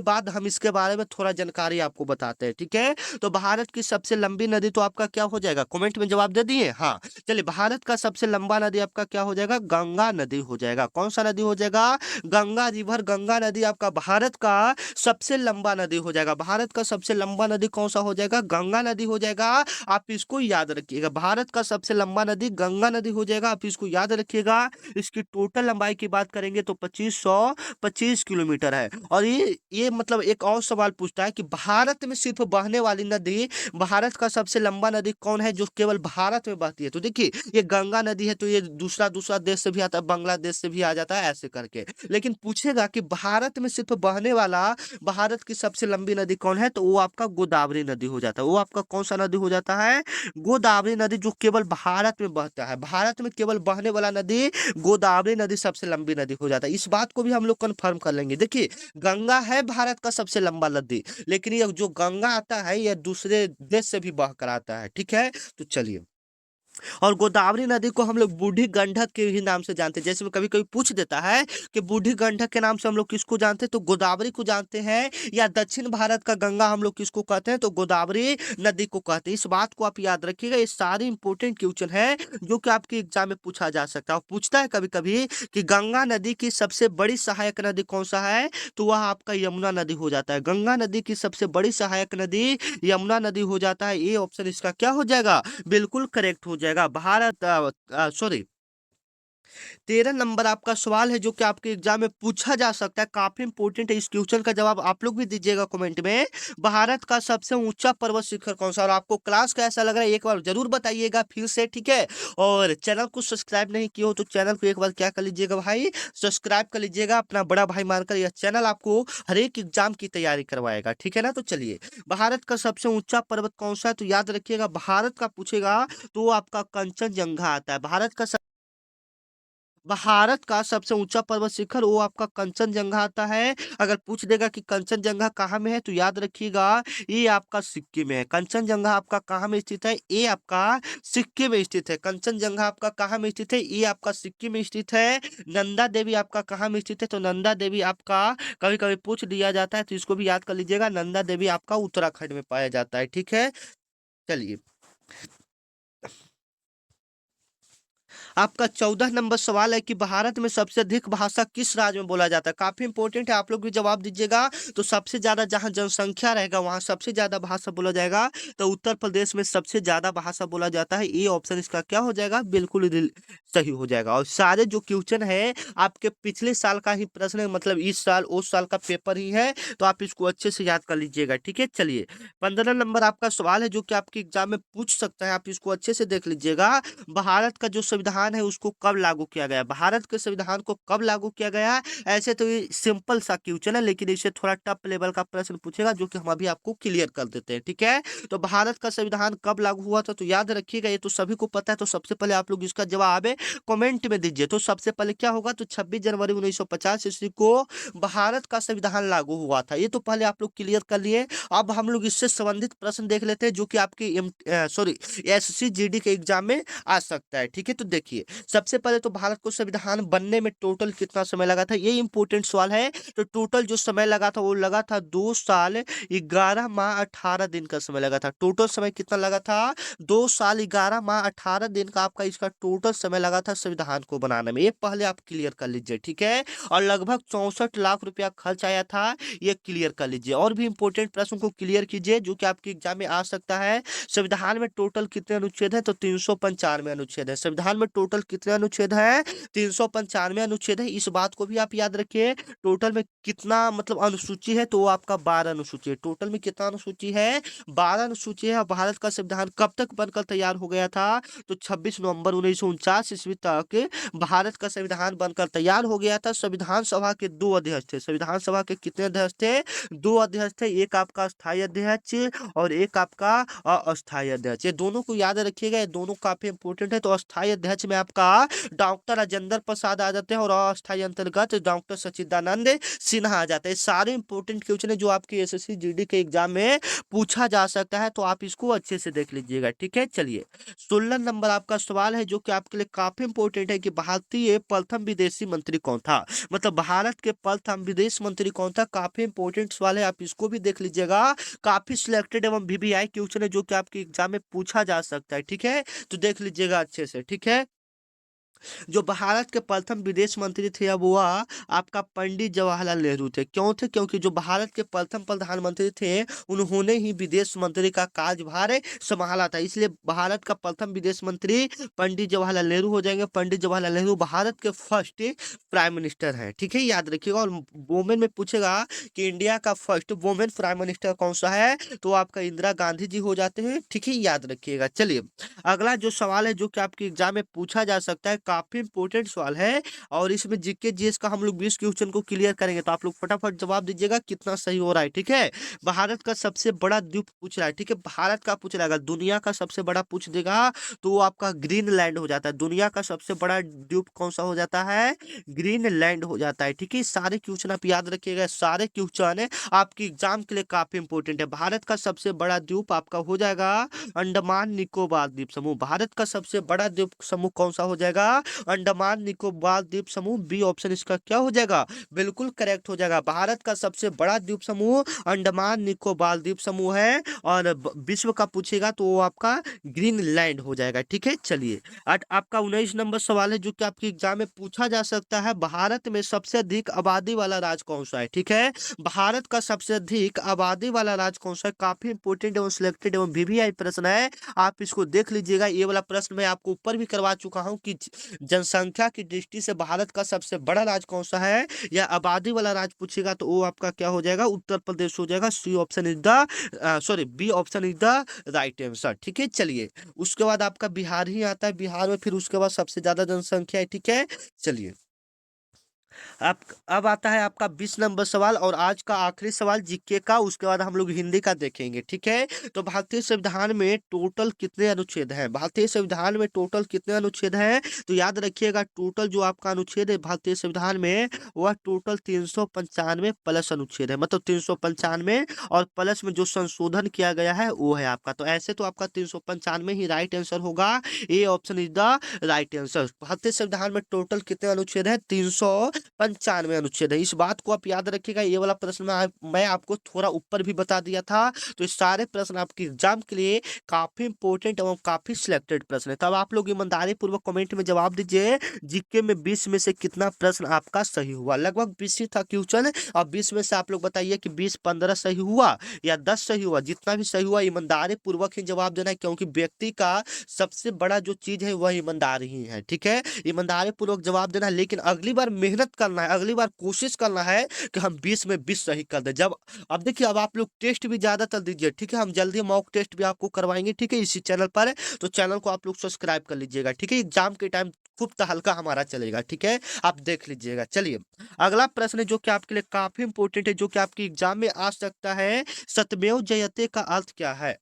S1: बाद हम इसके बारे में थोड़ा जानकारी आपको बताते हैं, ठीक है। तो भारत की सबसे लंबी नदी तो आपका क्या हो जाएगा? कमेंट में जवाब दे दिए, हाँ। चलिए, भारत का सबसे लंबा नदी आपका क्या हो जाएगा? गंगा नदी हो जाएगा। कौन सा नदी हो जाएगा? गंगा रिवर, गंगा नदी आपका भारत का सबसे लंबा नदी हो जाएगा। भारत का सबसे लंबा नदी कौन सा हो जाएगा? गंगा नदी हो जाएगा। आप इसको याद रखिएगा, भारत का सबसे लंबा नदी गंगा नदी हो जाएगा, आप इसको याद रखिएगा। इसकी टोटल लंबाई की बात करेंगे तो 2525 किलोमीटर है। और ये मतलब एक और सवाल पूछता है कि भारत में सिर्फ बहने वाली नदी, भारत का सबसे लंबा नदी कौन है जो केवल भारत में बहती है? तो देखिए, ये गंगा नदी है, तो ये दूसरा दूसरा देश से भी आता है, बांग्लादेश से भी आ जाता है, ऐसे करके। लेकिन पूछेगा कि भारत में सिर्फ बहने वाला भारत की सबसे लंबी नदी कौन है, तो वो आपका गोदावरी नदी हो जाता है। वो आपका कौन सा नदी हो जाता है? गोदावरी नदी, जो केवल भारत में बहता है। भारत में केवल बहने वाला नदी गोदावरी नदी सबसे लंबी नदी हो जाता है। इस बात को भी हम लोग कंफर्म कर लेंगे। देखिए, गंगा है भारत का सबसे लंबा नदी, लेकिन ये जो गंगा आता है ये दूसरे देश से भी बह कर आता है, ठीक है। तो चलिए, और गोदावरी नदी को हम लोग बूढ़ी गंडक के ही नाम से जानते हैं। जैसे में कभी कभी पूछ देता है कि बूढ़ी गंडक के नाम से हम लोग किसको जानते हैं, तो गोदावरी को जानते हैं। या दक्षिण भारत का गंगा हम लोग किसको कहते हैं, तो गोदावरी नदी को कहते हैं। इस बात को आप याद रखिएगा। ये सारी इंपोर्टेंट क्वेश्चन है जो कि आपके एग्जाम में पूछा जा सकता है। पूछता है कभी कभी कि गंगा नदी की सबसे बड़ी सहायक नदी कौन सा है, तो वह आपका यमुना नदी हो जाता है। गंगा नदी की सबसे बड़ी सहायक नदी यमुना नदी हो जाता है। ये ऑप्शन इसका क्या हो जाएगा, बिल्कुल करेक्ट हो जाएगा। भारत, सॉरी, 13 नंबर आपका सवाल है जो कि आपके एग्जाम में पूछा जा सकता है, काफी इंपोर्टेंट है। इस क्वेश्चन का जवाब आप लोग भी दीजिएगा कमेंट में। भारत का सबसे ऊंचा पर्वत शिखर कौन सा? और आपको क्लास कैसा लग रहा है एक बार जरूर बताइएगा फिर से, ठीक है। और चैनल को सब्सक्राइब नहीं किया हो तो चैनल को एक बार क्या कर लीजिएगा भाई, सब्सक्राइब कर लीजिएगा। अपना बड़ा भाई मानकर यह चैनल आपको हर एक एग्जाम की तैयारी करवाएगा, ठीक है ना। तो चलिए, भारत का सबसे ऊंचा पर्वत कौन सा है, तो याद रखिएगा, भारत का पूछेगा तो वो आपका कंचनजंगा आता है। भारत का सबसे ऊंचा पर्वत शिखर वो आपका कंचनजंगा आता है। अगर पूछ देगा कि कंचनजंगा कहाँ में है, तो याद रखिएगा, ये आपका सिक्किम में है। कंचनजंगा आपका कहाँ में स्थित है, ये आपका सिक्किम में स्थित है। कंचनजंगा आपका कहाँ में स्थित है, ये आपका सिक्किम में स्थित है। नंदा देवी आपका कहाँ में स्थित है, तो नंदा देवी आपका कभी कभी पूछ दिया जाता है, तो इसको भी याद कर लीजिएगा। नंदा देवी आपका उत्तराखंड में पाया जाता है, ठीक है। चलिए, आपका 14 नंबर सवाल है कि भारत में सबसे अधिक भाषा किस राज्य में बोला जाता है। काफी इंपॉर्टेंट है, आप लोग भी जवाब दीजिएगा। तो सबसे ज्यादा जहां जनसंख्या रहेगा वहां सबसे ज्यादा भाषा बोला जाएगा। तो उत्तर प्रदेश में सबसे ज्यादा भाषा बोला जाता है। ये ऑप्शन इसका क्या हो जाएगा, बिल्कुल सही हो जाएगा। और सारे जो क्वेश्चन है आपके पिछले साल का ही प्रश्न है, मतलब इस साल उस साल का पेपर ही है। तो आप इसको अच्छे से याद कर लीजिएगा, ठीक है। चलिए 15 नंबर आपका सवाल है जो कि आपके एग्जाम में पूछ सकता है, आप इसको अच्छे से देख लीजिएगा। भारत का जो संविधान है उसको कब लागू किया गया, भारत के संविधान को कब लागू किया गया। ऐसे तो ये सिंपल सा क्वेश्चन है, लेकिन इससे थोड़ा टफ लेवल का प्रश्न पूछेगा जो कि हम अभी आपको क्लियर कर देते हैं, ठीक है। तो भारत का संविधान कब लागू हुआ था, तो याद रखिएगा, ये तो सभी को पता है। तो सबसे पहले आप लोग इसका जवाब है कमेंट में दीजिए। तो सबसे पहले क्या होगा, तो 26 जनवरी 1950 ईस्वी को भारत का संविधान लागू हुआ था। ये तो पहले आप लोग क्लियर कर लिए। अब हम लोग इससे संबंधित प्रश्न देख लेते हैं जो कि आपकी सॉरी SSC GD के एग्जाम में आ सकता है, ठीक है। तो देखिए सबसे पहले तो भारत को संविधान बनने में टोटल कितना समय लगा था, ये इंपॉर्टेंट सवाल है। तो टोटल जो समय लगा था वो लगा था 2 साल 11 माह 18 दिन का समय लगा था। टोटल समय कितना लगा था, 2 साल 11 माह 18 दिन का आपका इसका टोटल समय लगा था संविधान को बनाने में। ये पहले आप क्लियर कर लीजिए, ठीक है। और लगभग 64 लाख रुपया खर्च आया था, ये क्लियर कर लीजिए। और भी इंपॉर्टेंट प्रश्न को क्लियर कीजिए जो कि आपके एग्जाम में आ सकता है। संविधान में टोटल कितने अनुच्छेद है, तो 395 अनुच्छेद है। संविधान में टोटल कितने अनुच्छेद है, 395 अनुच्छेद है। इस बात को भी आप याद रखिए। टोटल में कितना मतलब अनुसूची है, तो वो आपका 12 अनुसूची है। टोटल में कितना अनुसूची है, 12 अनुसूची है। और भारत का संविधान कब तक बनकर तैयार हो गया था, तो 26 नवंबर 1949 ईस्वी तक भारत का संविधान बनकर तैयार हो गया था। संविधान सभा के 2 अध्यक्ष थे। संविधान सभा के कितने अध्यक्ष थे, 2 अध्यक्ष थे। एक आपका स्थायी अध्यक्ष और एक आपका अस्थायी अध्यक्ष। ये दोनों को याद रखिएगा, ये दोनों काफी इंपोर्टेंट है। तो अस्थायी अध्यक्ष में आपका डॉक्टर राजेंद्र प्रसाद आ जाते हैं और अस्थायी अंतर्गत डॉक्टर सच्चिदानंद सिन्हा आ जाते हैं। सारे इंपोर्टेंट क्वेश्चन है जो आपके SSC GD के एग्जाम में पूछा जा सकता है। तो आप इसको अच्छे से देख लीजिएगा, ठीक है। चलिए 16 नंबर आपका सवाल है जो कि आपके लिए काफी इंपोर्टेंट है कि भारतीय प्रथम विदेशी मंत्री कौन था, मतलब भारत के प्रथम विदेश मंत्री कौन था। काफी इंपोर्टेंट सवाल है, आप इसको भी देख लीजिएगा। काफी सिलेक्टेड एवं VVI क्वेश्चन है जो कि आपके एग्जाम में पूछा जा सकता है, ठीक है। तो देख लीजिएगा अच्छे से, ठीक है। जो भारत के प्रथम विदेश मंत्री थे अब वह आपका पंडित जवाहरलाल नेहरू थे। क्यों थे, क्योंकि जो भारत के प्रथम प्रधानमंत्री थे उन्होंने ही विदेश मंत्री का कार्यभार संभाला था। इसलिए भारत का प्रथम विदेश मंत्री पंडित जवाहरलाल नेहरू हो जाएंगे। पंडित जवाहरलाल नेहरू भारत के फर्स्ट प्राइम मिनिस्टर हैं, ठीक है, याद रखिएगा। और वोमेन में पूछेगा कि इंडिया का फर्स्ट वोमेन प्राइम मिनिस्टर कौन सा है, तो आपका इंदिरा गांधी जी हो जाते हैं, ठीक है, याद रखिएगा। चलिए अगला जो सवाल है जो कि आपके एग्जाम में पूछा जा सकता है, काफी इंपोर्टेंट सवाल है। और इसमें जीके जीएस का हम लोग 20 क्वेश्चन को क्लियर करेंगे। तो आप लोग फटाफट जवाब दीजिएगा कितना सही हो रहा है, ठीक है। भारत का सबसे बड़ा द्वीप पूछ रहा है, ठीक है, भारत का पूछ रहा है। अगर दुनिया का सबसे बड़ा पूछ देगा तो वो आपका ग्रीनलैंड हो जाता है। दुनिया का सबसे बड़ा द्वीप कौन सा हो जाता है, ग्रीनलैंड हो जाता है, ठीक है। सारे क्वेश्चन आप याद रखिएगा, सारे क्वेश्चन आपके एग्जाम के लिए काफी इंपोर्टेंट है। भारत का सबसे बड़ा द्वीप आपका हो जाएगा अंडमान निकोबार द्वीप समूह। भारत का सबसे बड़ा द्वीप समूह कौन सा हो जाएगा, अंडमान निकोबार द्वीप समूह। बी ऑप्शन इसका क्या हो जाएगा, बिल्कुल करेक्ट हो जाएगा। भारत का सबसे बड़ा द्वीप समूह अंडमान निकोबार द्वीप समूह है। और विश्व का पूछेगा तो वो आपका ग्रीनलैंड हो जाएगा, ठीक है। चलिए आपका 19 नंबर सवाल है जो कि आपके एग्जाम में पूछा जा सकता है। भारत में सबसे अधिक आबादी वाला राज्य कौन सा है, ठीक है। भारत का सबसे अधिक आबादी वाला राज्य कौन सा है, काफी इंपोर्टेंट एवं सिलेक्टेड एवं VVI प्रश्न है। आप इसको देख लीजिएगा। ये वाला प्रश्न मैं आपको ऊपर भी करवा चुका हूं कि जनसंख्या की दृष्टि से भारत का सबसे बड़ा राज्य कौन सा है, या आबादी वाला राज्य पूछेगा तो वो आपका क्या हो जाएगा, उत्तर प्रदेश हो जाएगा। C option is the sorry B option is the right answer, ठीक है। चलिए उसके बाद आपका बिहार ही आता है। बिहार में फिर उसके बाद सबसे ज्यादा जनसंख्या है, ठीक है। चलिए आप अब आता है आपका 20 नंबर सवाल और आज का आखिरी सवाल जीके का। उसके बाद हम लोग हिंदी का देखेंगे, ठीक है। तो भारतीय संविधान में टोटल कितने अनुच्छेद हैं, भारतीय संविधान में टोटल कितने अनुच्छेद हैं, तो याद रखिएगा टोटल जो आपका अनुच्छेद है भारतीय संविधान में वह टोटल 395 प्लस अनुच्छेद है, मतलब 395 और प्लस में जो संशोधन किया गया है वो है आपका। तो ऐसे तो आपका 395 ही राइट आंसर होगा। A option is the right answer. भारतीय संविधान में टोटल कितने अनुच्छेद है, 300 95 अनुच्छेद है। इस बात को आप याद रखिएगा। ये वाला प्रश्न मैं आपको थोड़ा ऊपर भी बता दिया था। तो ये सारे प्रश्न आपके एग्जाम के लिए काफी इंपॉर्टेंट एवं काफी सिलेक्टेड प्रश्न है। तब आप लोग ईमानदारी पूर्वक कमेंट में जवाब दीजिए, जीके में 20 में से कितना प्रश्न आपका सही हुआ। लगभग 20 ही था क्वेश्चन, और 20 में से आप लोग बताइए कि 20-15 सही हुआ या 10 सही हुआ। जितना भी सही हुआ ईमानदारी पूर्वक ही जवाब देना है, क्योंकि व्यक्ति का सबसे बड़ा जो चीज है वह ईमानदारी ही है। ठीक है, ईमानदारी पूर्वक जवाब देना है, लेकिन अगली बार मेहनत करना है, अगली बार कोशिश करना है कि हम 20 में 20 सही कर दें। जब अब देखिए, अब आप लोग टेस्ट भी ज्यादातर दीजिए। ठीक है, हम जल्दी मॉक टेस्ट भी आपको करवाएंगे। ठीक है, इसी चैनल पर। तो चैनल को आप लोग सब्सक्राइब कर लीजिएगा। ठीक है, एग्जाम के टाइम खूब तहलका हमारा चलेगा। ठीक है, आप देख लीजिएगा। चलिए, अगला प्रश्न है जो कि आपके लिए काफी इंपोर्टेंट है, जो कि आपके एग्जाम में आ सकता है। सत्यमेव जयते का अर्थ क्या है?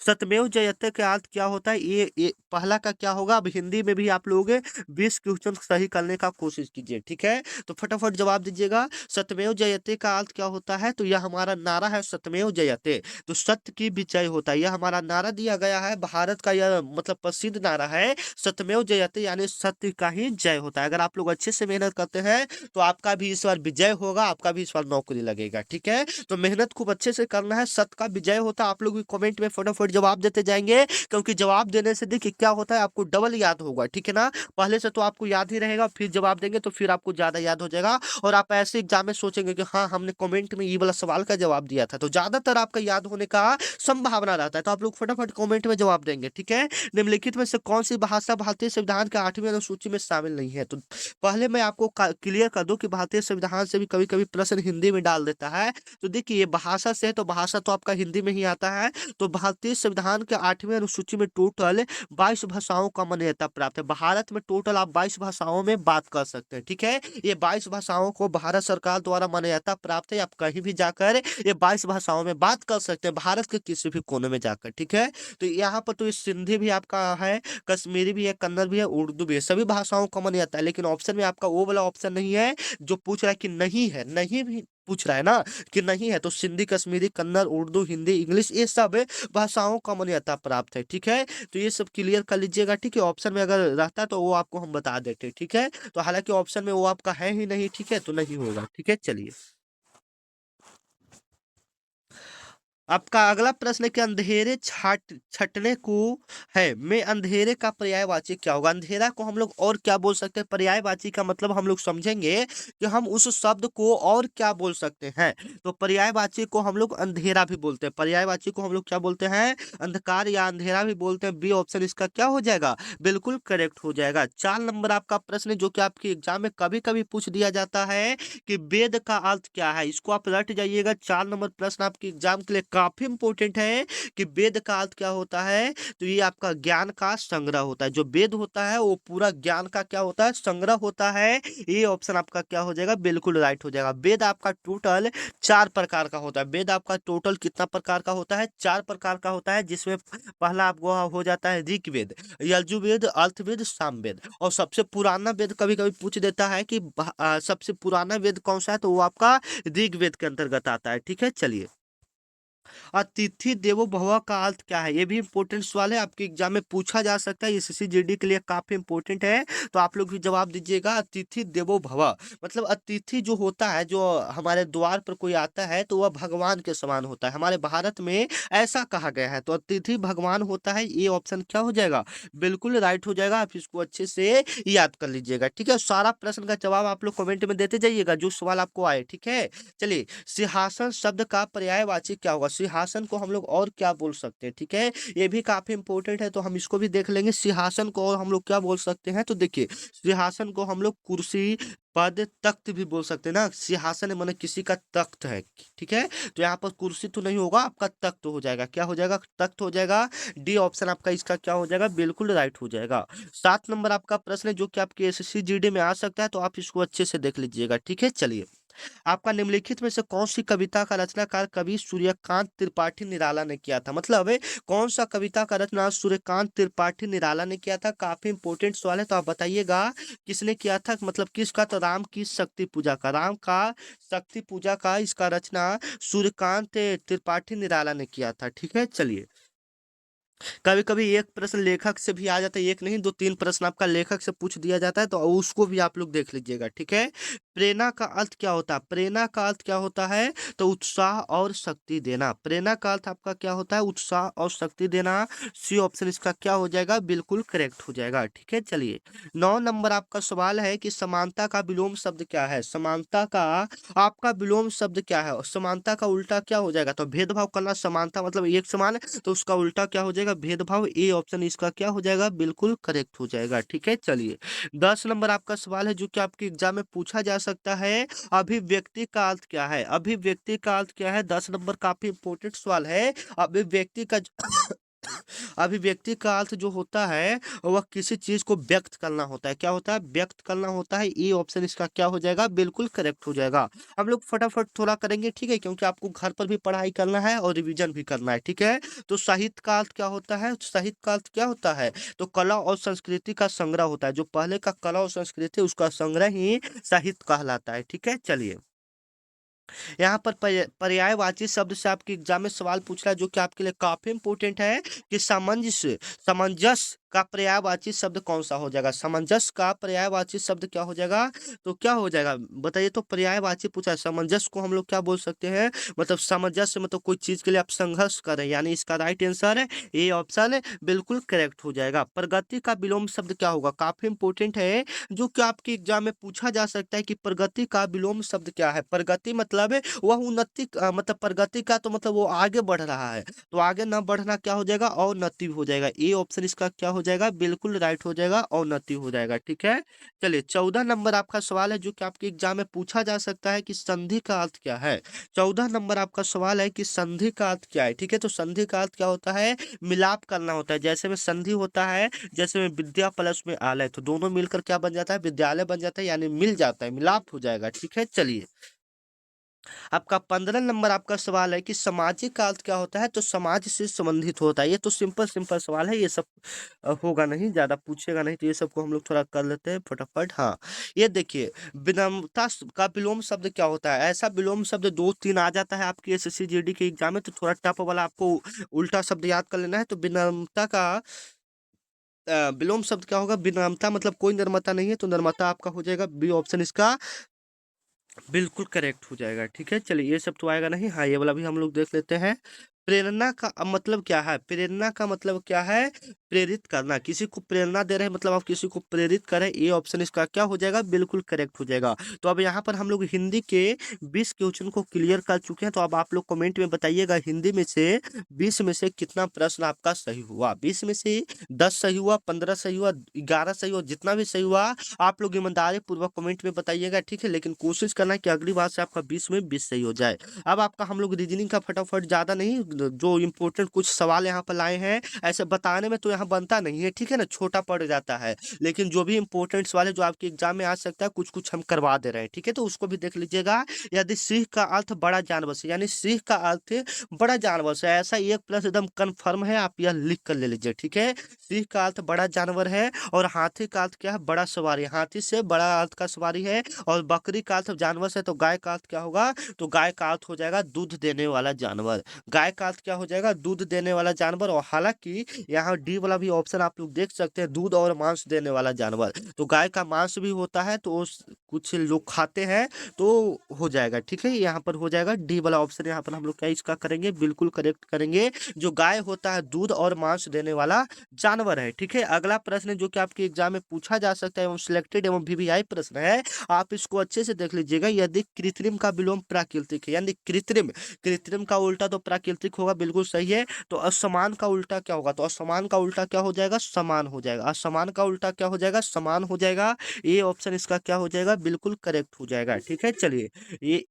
S1: सत्यमेव जयते का अर्थ क्या होता है? ये पहला का क्या होगा? अब हिंदी में भी आप लोग 20 क्वेश्चन सही करने का कोशिश कीजिए। ठीक है, तो फटाफट जवाब दीजिएगा। सत्यमेव जयते का अर्थ क्या होता है? तो यह हमारा नारा है, सत्यमेव जयते। तो सत्य की विजय होता है, यह हमारा नारा दिया गया है। भारत का यह मतलब प्रसिद्ध नारा है, सत्यमेव जयते, यानी सत्य का ही जय होता है। अगर आप लोग अच्छे से मेहनत करते हैं तो आपका भी इस बार विजय होगा, आपका भी इस बार नौकरी लगेगा। ठीक है, तो मेहनत खूब अच्छे से करना है, सत्य का विजय होता है। आप लोग भी कमेंट में फटाफट जवाब देते जाएंगे, क्योंकि जवाब देने से देखिए क्या होता है, आपको डबल याद होगा। ठीक है ना, पहले से तो आपको याद ही रहेगा, फिर जवाब देंगे तो फिर आपको ज्यादा याद हो जाएगा। और आप ऐसे एग्जाम में सोचेंगे कि हाँ, हमने कमेंट में ये वाला सवाल का जवाब दिया था, तो ज्यादातर आपका याद होने का संभावना रहता है। तो आप लोग फटाफट कमेंट में जवाब देंगे। ठीक है, निम्नलिखित में से कौन सी भाषा भारतीय संविधान के 8वीं अनुसूची में शामिल नहीं है? तो पहले मैं आपको क्लियर कर दूं कि भारतीय संविधान से भी कभी कभी प्रश्न हिंदी में डाल देता है। तो देखिए, ये भाषा से है, तो भाषा तो आपका हिंदी में ही आता है। तो भारतीय संविधान के 8वीं अनुसूची में टोटल 22 भाषाओं का मान्यता प्राप्त है। भारत में टोटल आप 22 भाषाओं में बात कर सकते हैं। ठीक है, ये 22 भाषाओं को भारत सरकार द्वारा मान्यता प्राप्त है। आप कहीं भी जाकर ये 22 भाषाओं में बात कर सकते हैं, भारत के किसी भी कोने में जाकर। ठीक है, तो यहाँ पर तो ये सिंधी भी आपका है, कश्मीरी भी है, कन्नड़ भी है, उर्दू भी है, सभी भाषाओं का मान्यता है। लेकिन ऑप्शन में आपका वो वाला ऑप्शन नहीं है जो पूछ रहा है कि नहीं है, नहीं भी पूछ रहा है ना कि नहीं है। तो सिंधी, कश्मीरी, कन्नड़, उर्दू, हिंदी, इंग्लिश, ये सब भाषाओं का मान्यता प्राप्त है। ठीक है, तो ये सब क्लियर कर लीजिएगा। ठीक है, ऑप्शन में अगर रहता तो वो आपको हम बता देते। ठीक है, तो हालांकि ऑप्शन में वो आपका है ही नहीं। ठीक है, तो नहीं होगा। ठीक है, चलिए, आपका अगला प्रश्न है कि अंधेरे छटने को है में अंधेरे का पर्यायवाची क्या होगा? अंधेरा को हम लोग और क्या बोल सकते हैं? पर्यायवाची का मतलब हम लोग समझेंगे कि हम उस शब्द को और क्या बोल सकते हैं। तो पर्यायवाची को हम लोग अंधेरा भी बोलते हैं। पर्यायवाची को हम लोग क्या बोलते हैं? अंधकार या अंधेरा भी बोलते हैं। बी ऑप्शन इसका क्या हो जाएगा? बिल्कुल करेक्ट हो जाएगा। 4 नंबर आपका प्रश्न है, जो कि आपके एग्जाम में कभी कभी पूछ दिया जाता है कि वेद का अर्थ क्या है। इसको आप रट जाइएगा। 4 नंबर प्रश्न आपके एग्जाम के लिए काफी इंपॉर्टेंट है कि वेद का अर्थ क्या होता है। तो ये आपका ज्ञान का संग्रह होता है। जो वेद होता है वो पूरा ज्ञान का क्या होता है? संग्रह होता है। ये ऑप्शन आपका क्या हो जाएगा? बिल्कुल राइट हो जाएगा। वेद आपका टोटल 4 प्रकार का होता है। वेद आपका टोटल कितना प्रकार का होता है? 4 प्रकार का होता है, जिसमें पहला आपको हो जाता है ऋग्वेद, यजुर्वेद, अर्थवेद, सामवेद। और सबसे पुराना वेद कभी कभी पूछ देता है कि सबसे पुराना वेद कौन सा है, तो वो आपका ऋग्वेद के अंतर्गत आता है। ठीक है, चलिए, अतिथि देवो भव का अर्थ क्या है? ये भी इंपॉर्टेंट सवाल है, आपके एग्जाम में पूछा जा सकता है। एसएससी जीडी के लिए काफी इंपॉर्टेंट है, तो आप लोग भी जवाब दीजिएगा। अतिथि देवो भव मतलब अतिथि जो होता है, जो हमारे द्वार पर कोई आता है, तो वह भगवान के समान होता है। हमारे भारत में ऐसा कहा गया है, तो अतिथि भगवान होता है। ये ऑप्शन क्या हो जाएगा? बिल्कुल राइट हो जाएगा। आप इसको अच्छे से याद कर लीजिएगा। ठीक है, सारा प्रश्न का जवाब आप लोग कमेंट में देते जाइएगा, जो सवाल आपको आए। ठीक है, चलिए, सिंहासन शब्द का पर्यायवाची क्या होगा? सिंहासन को हम लोग और क्या बोल सकते हैं? ठीक है, ये भी काफी इंपॉर्टेंट है, तो हम इसको भी देख लेंगे। सिंहासन को और हम लोग क्या बोल सकते हैं? तो देखिए, सिंहासन को हम लोग कुर्सी, पद, तख्त भी बोल सकते हैं ना। सिंहासन माने किसी का तख्त है। ठीक है, तो यहाँ पर कुर्सी तो नहीं होगा, आपका तख्त हो जाएगा। क्या हो जाएगा? तख्त हो जाएगा। डी ऑप्शन आपका इसका क्या हो जाएगा? बिल्कुल राइट हो जाएगा। 7 नंबर आपका प्रश्न है, जो कि आपके एसएससी जीडी में आ सकता है, तो आप इसको अच्छे से देख लीजिएगा। ठीक है, चलिए, आपका निम्नलिखित में से कौन सी कविता का रचनाकार कवि सूर्यकांत त्रिपाठी निराला ने किया था? मतलब कौन सा कविता का रचना सूर्यकांत त्रिपाठी निराला ने किया था? काफी इंपॉर्टेंट सवाल है, तो आप बताइएगा किसने किया था, मतलब किसका? तो राम की शक्ति पूजा का, राम का शक्ति पूजा का इसका रचना सूर्यकांत त्रिपाठी निराला ने किया था। ठीक है, चलिए, कभी कभी एक प्रश्न लेखक से भी आ जाता है, एक नहीं दो तीन प्रश्न आपका लेखक से पूछ दिया जाता है, तो उसको भी आप लोग देख लीजिएगा, ठीक है। प्रेरणा का अर्थ क्या होता है? प्रेरणा का अर्थ क्या होता है? तो उत्साह और शक्ति देना। प्रेरणा का अर्थ आपका क्या होता है? उत्साह और शक्ति देना। सी ऑप्शन इसका क्या हो जाएगा? बिल्कुल करेक्ट हो जाएगा, ठीक है। चलिए 9 नंबर आपका सवाल है कि समानता का विलोम शब्द क्या है? समानता का आपका विलोम शब्द क्या है? और समानता का उल्टा क्या हो जाएगा? तो भेदभाव करना, समानता मतलब एक समान, तो उसका उल्टा क्या हो जाएगा? भेदभाव। ए ऑप्शन इसका क्या हो जाएगा? बिल्कुल करेक्ट हो जाएगा, ठीक है। चलिए 10 नंबर आपका सवाल है जो कि आपके एग्जाम में पूछा जा सकता है। अभिव्यक्ति का अर्थ क्या है? अभिव्यक्ति का अर्थ क्या है? 10 नंबर काफी इंपॉर्टेंट सवाल है। अभिव्यक्ति का अभिव्यक्ति का अर्थ जो होता है वह किसी चीज को व्यक्त करना होता है। क्या होता है? व्यक्त करना होता है। ए ऑप्शन इसका क्या हो जाएगा? बिल्कुल करेक्ट हो जाएगा। हम लोग फटाफट थोड़ा करेंगे, ठीक है, क्योंकि आपको घर पर भी पढ़ाई करना है और रिवीजन भी करना है, ठीक है। तो साहित्य का अर्थ क्या होता है? साहित्य का अर्थ क्या होता है? तो कला और संस्कृति का संग्रह होता है। जो पहले का कला और संस्कृति उसका संग्रह ही साहित्य कहलाता है, ठीक है। चलिए यहाँ पर पर्यायवाची शब्द से आपके एग्जाम में सवाल पूछ रहा है जो कि आपके लिए काफी इंपोर्टेंट है कि सामंजस्य, सामंजस्य का पर्यायवाची शब्द कौन सा हो जाएगा? सामंजस्य का पर्यायवाची शब्द क्या हो जाएगा? तो क्या हो जाएगा बताइए। तो पर्यायवाची पूछा है, सामंजस्य को हम लोग क्या बोल सकते हैं? मतलब सामंजस्य मतलब कोई चीज के लिए आप संघर्ष कर रहे हैं, यानी इसका राइट आंसर है ये ऑप्शन बिल्कुल करेक्ट हो जाएगा। प्रगति का विलोम शब्द क्या होगा? काफी इंपोर्टेंट है जो कि आपके एग्जाम में पूछा जा सकता है कि प्रगति का विलोम शब्द क्या है? प्रगति मतलब है वह उन्नति मतलब प्रगति का तो मतलब वो आगे बढ़ रहा है, तो आगे ना बढ़ना क्या हो जाएगा? अवनति हो जाएगा। ए ऑप्शन इसका क्या हो जाएगा? बिल्कुल राइट हो जाएगा, अवनति हो जाएगा, ठीक है। चलिए 14 नंबर आपका सवाल है जो कि आपके एग्जाम में पूछा जा सकता है कि संधि का अर्थ क्या है? 14 नंबर आपका सवाल है कि संधि का अर्थ क्या है, ठीक है। तो संधि का अर्थ क्या होता है? मिलाप करना होता है। जैसे में संधि होता है, जैसे में विद्या प्लस में आलय, तो दोनों मिलकर क्या बन जाता है? विद्यालय बन जाता है, यानी मिल जाता है, मिलाप हो जाएगा, ठीक है। चलिए आपका 15 नंबर आपका सवाल है कि सामाजिक का अर्थ क्या होता है? तो समाज से संबंधित होता है। ये तो सिंपल सिंपल सवाल है, ये सब होगा नहीं, ज्यादा पूछेगा नहीं, तो ये सबको हम लोग थोड़ा कर लेते हैं फटाफट। हाँ ये देखिए, विनम्रता का विलोम शब्द क्या होता है? ऐसा विलोम शब्द दो तीन आ जाता है आपकी एसएससी जीडी के एग्जाम में, तो थोड़ा टफ वाला आपको उल्टा शब्द याद कर लेना है। तो विनम्रता का विलोम शब्द क्या होगा? विनम्रता मतलब कोई निर्माता नहीं है, तो निर्माता आपका हो जाएगा बी ऑप्शन इसका बिल्कुल करेक्ट हो जाएगा, ठीक है। चलिए ये सब तो आएगा नहीं, हाँ ये वाला भी हम लोग देख लेते हैं। प्रेरणा का मतलब क्या है? प्रेरणा का मतलब क्या है? प्रेरित करना, किसी को प्रेरणा दे रहे हैं मतलब आप किसी को प्रेरित करें। ये ऑप्शन इसका क्या हो जाएगा? बिल्कुल करेक्ट हो जाएगा। तो अब यहाँ पर हम लोग हिंदी के 20 क्वेश्चन को क्लियर कर चुके हैं। तो अब आप लोग कमेंट में बताइएगा हिंदी में से 20 में से कितना प्रश्न आपका सही हुआ? 20 में से 10 सही हुआ, 15 सही हुआ, 11 सही हुआ, जितना भी सही हुआ आप लोग ईमानदारी पूर्वक कमेंट में बताइएगा, ठीक है। लेकिन कोशिश करना कि अगली बार से आपका 20 में 20 सही हो जाए। अब आपका हम लोग रीजनिंग का फटाफट ज्यादा नहीं, जो इंपॉर्टेंट कुछ सवाल यहाँ पर लाए हैं, ऐसे बताने में तो यहाँ बनता नहीं है, ठीक है ना, छोटा पड़ जाता है। लेकिन जो भी इंपॉर्टेंट सवाल है जो आपके एग्जाम में आ सकता है, कुछ कुछ हम करवा दे रहे हैं, ठीक है। तो उसको भी देख लीजिएगा। यदि सिंह का अर्थ बड़ा जानवर से, यानी सिंह का अर्थ बड़ा जानवर से, ऐसा एक प्लस एकदम कन्फर्म है, आप यह लिख कर ले लीजिए, ठीक है। सिंह का अर्थ बड़ा जानवर है, और हाथी का अर्थ क्या है? बड़ा सवारी, हाथी से बड़ा अर्थ का सवारी है। और बकरी का अर्थ जानवर से, तो गाय का अर्थ क्या होगा? तो गाय का अर्थ हो जाएगा दूध देने वाला जानवर। गाय का अर्थ क्या हो जाएगा? दूध देने वाला जानवर। और हालांकि यहाँ डी वाला भी ऑप्शन आप लोग देख सकते हैं, दूध और मांस देने वाला जानवर, तो गाय का मांस भी होता है, तो कुछ लोग खाते हैं, तो हो जाएगा, ठीक है। यहाँ पर हो जाएगा डी वाला ऑप्शन। यहाँ पर हम लोग क्या इसका करेंगे? बिल्कुल करेक्ट करेंगे। जो गाय होता है दूध और मांस देने वाला जानवर है, ठीक है। अगला प्रश्न जो कि आपके एग्जाम में पूछा जा सकता है एवं सिलेक्टेड एवं वीवीआई प्रश्न है, आप इसको अच्छे से देख लीजिएगा। यदि कृत्रिम का विलोम प्राकृतिक है, यानी कृत्रिम, कृत्रिम का उल्टा तो प्राकृतिक होगा, बिल्कुल सही है। तो असमान का उल्टा क्या होगा? तो असमान का उल्टा क्या हो जाएगा? समान हो जाएगा। असमान का उल्टा क्या हो जाएगा? समान हो जाएगा। ये ऑप्शन इसका क्या हो जाएगा? बिल्कुल करेक्ट हो जाएगा, ठीक है। चलिए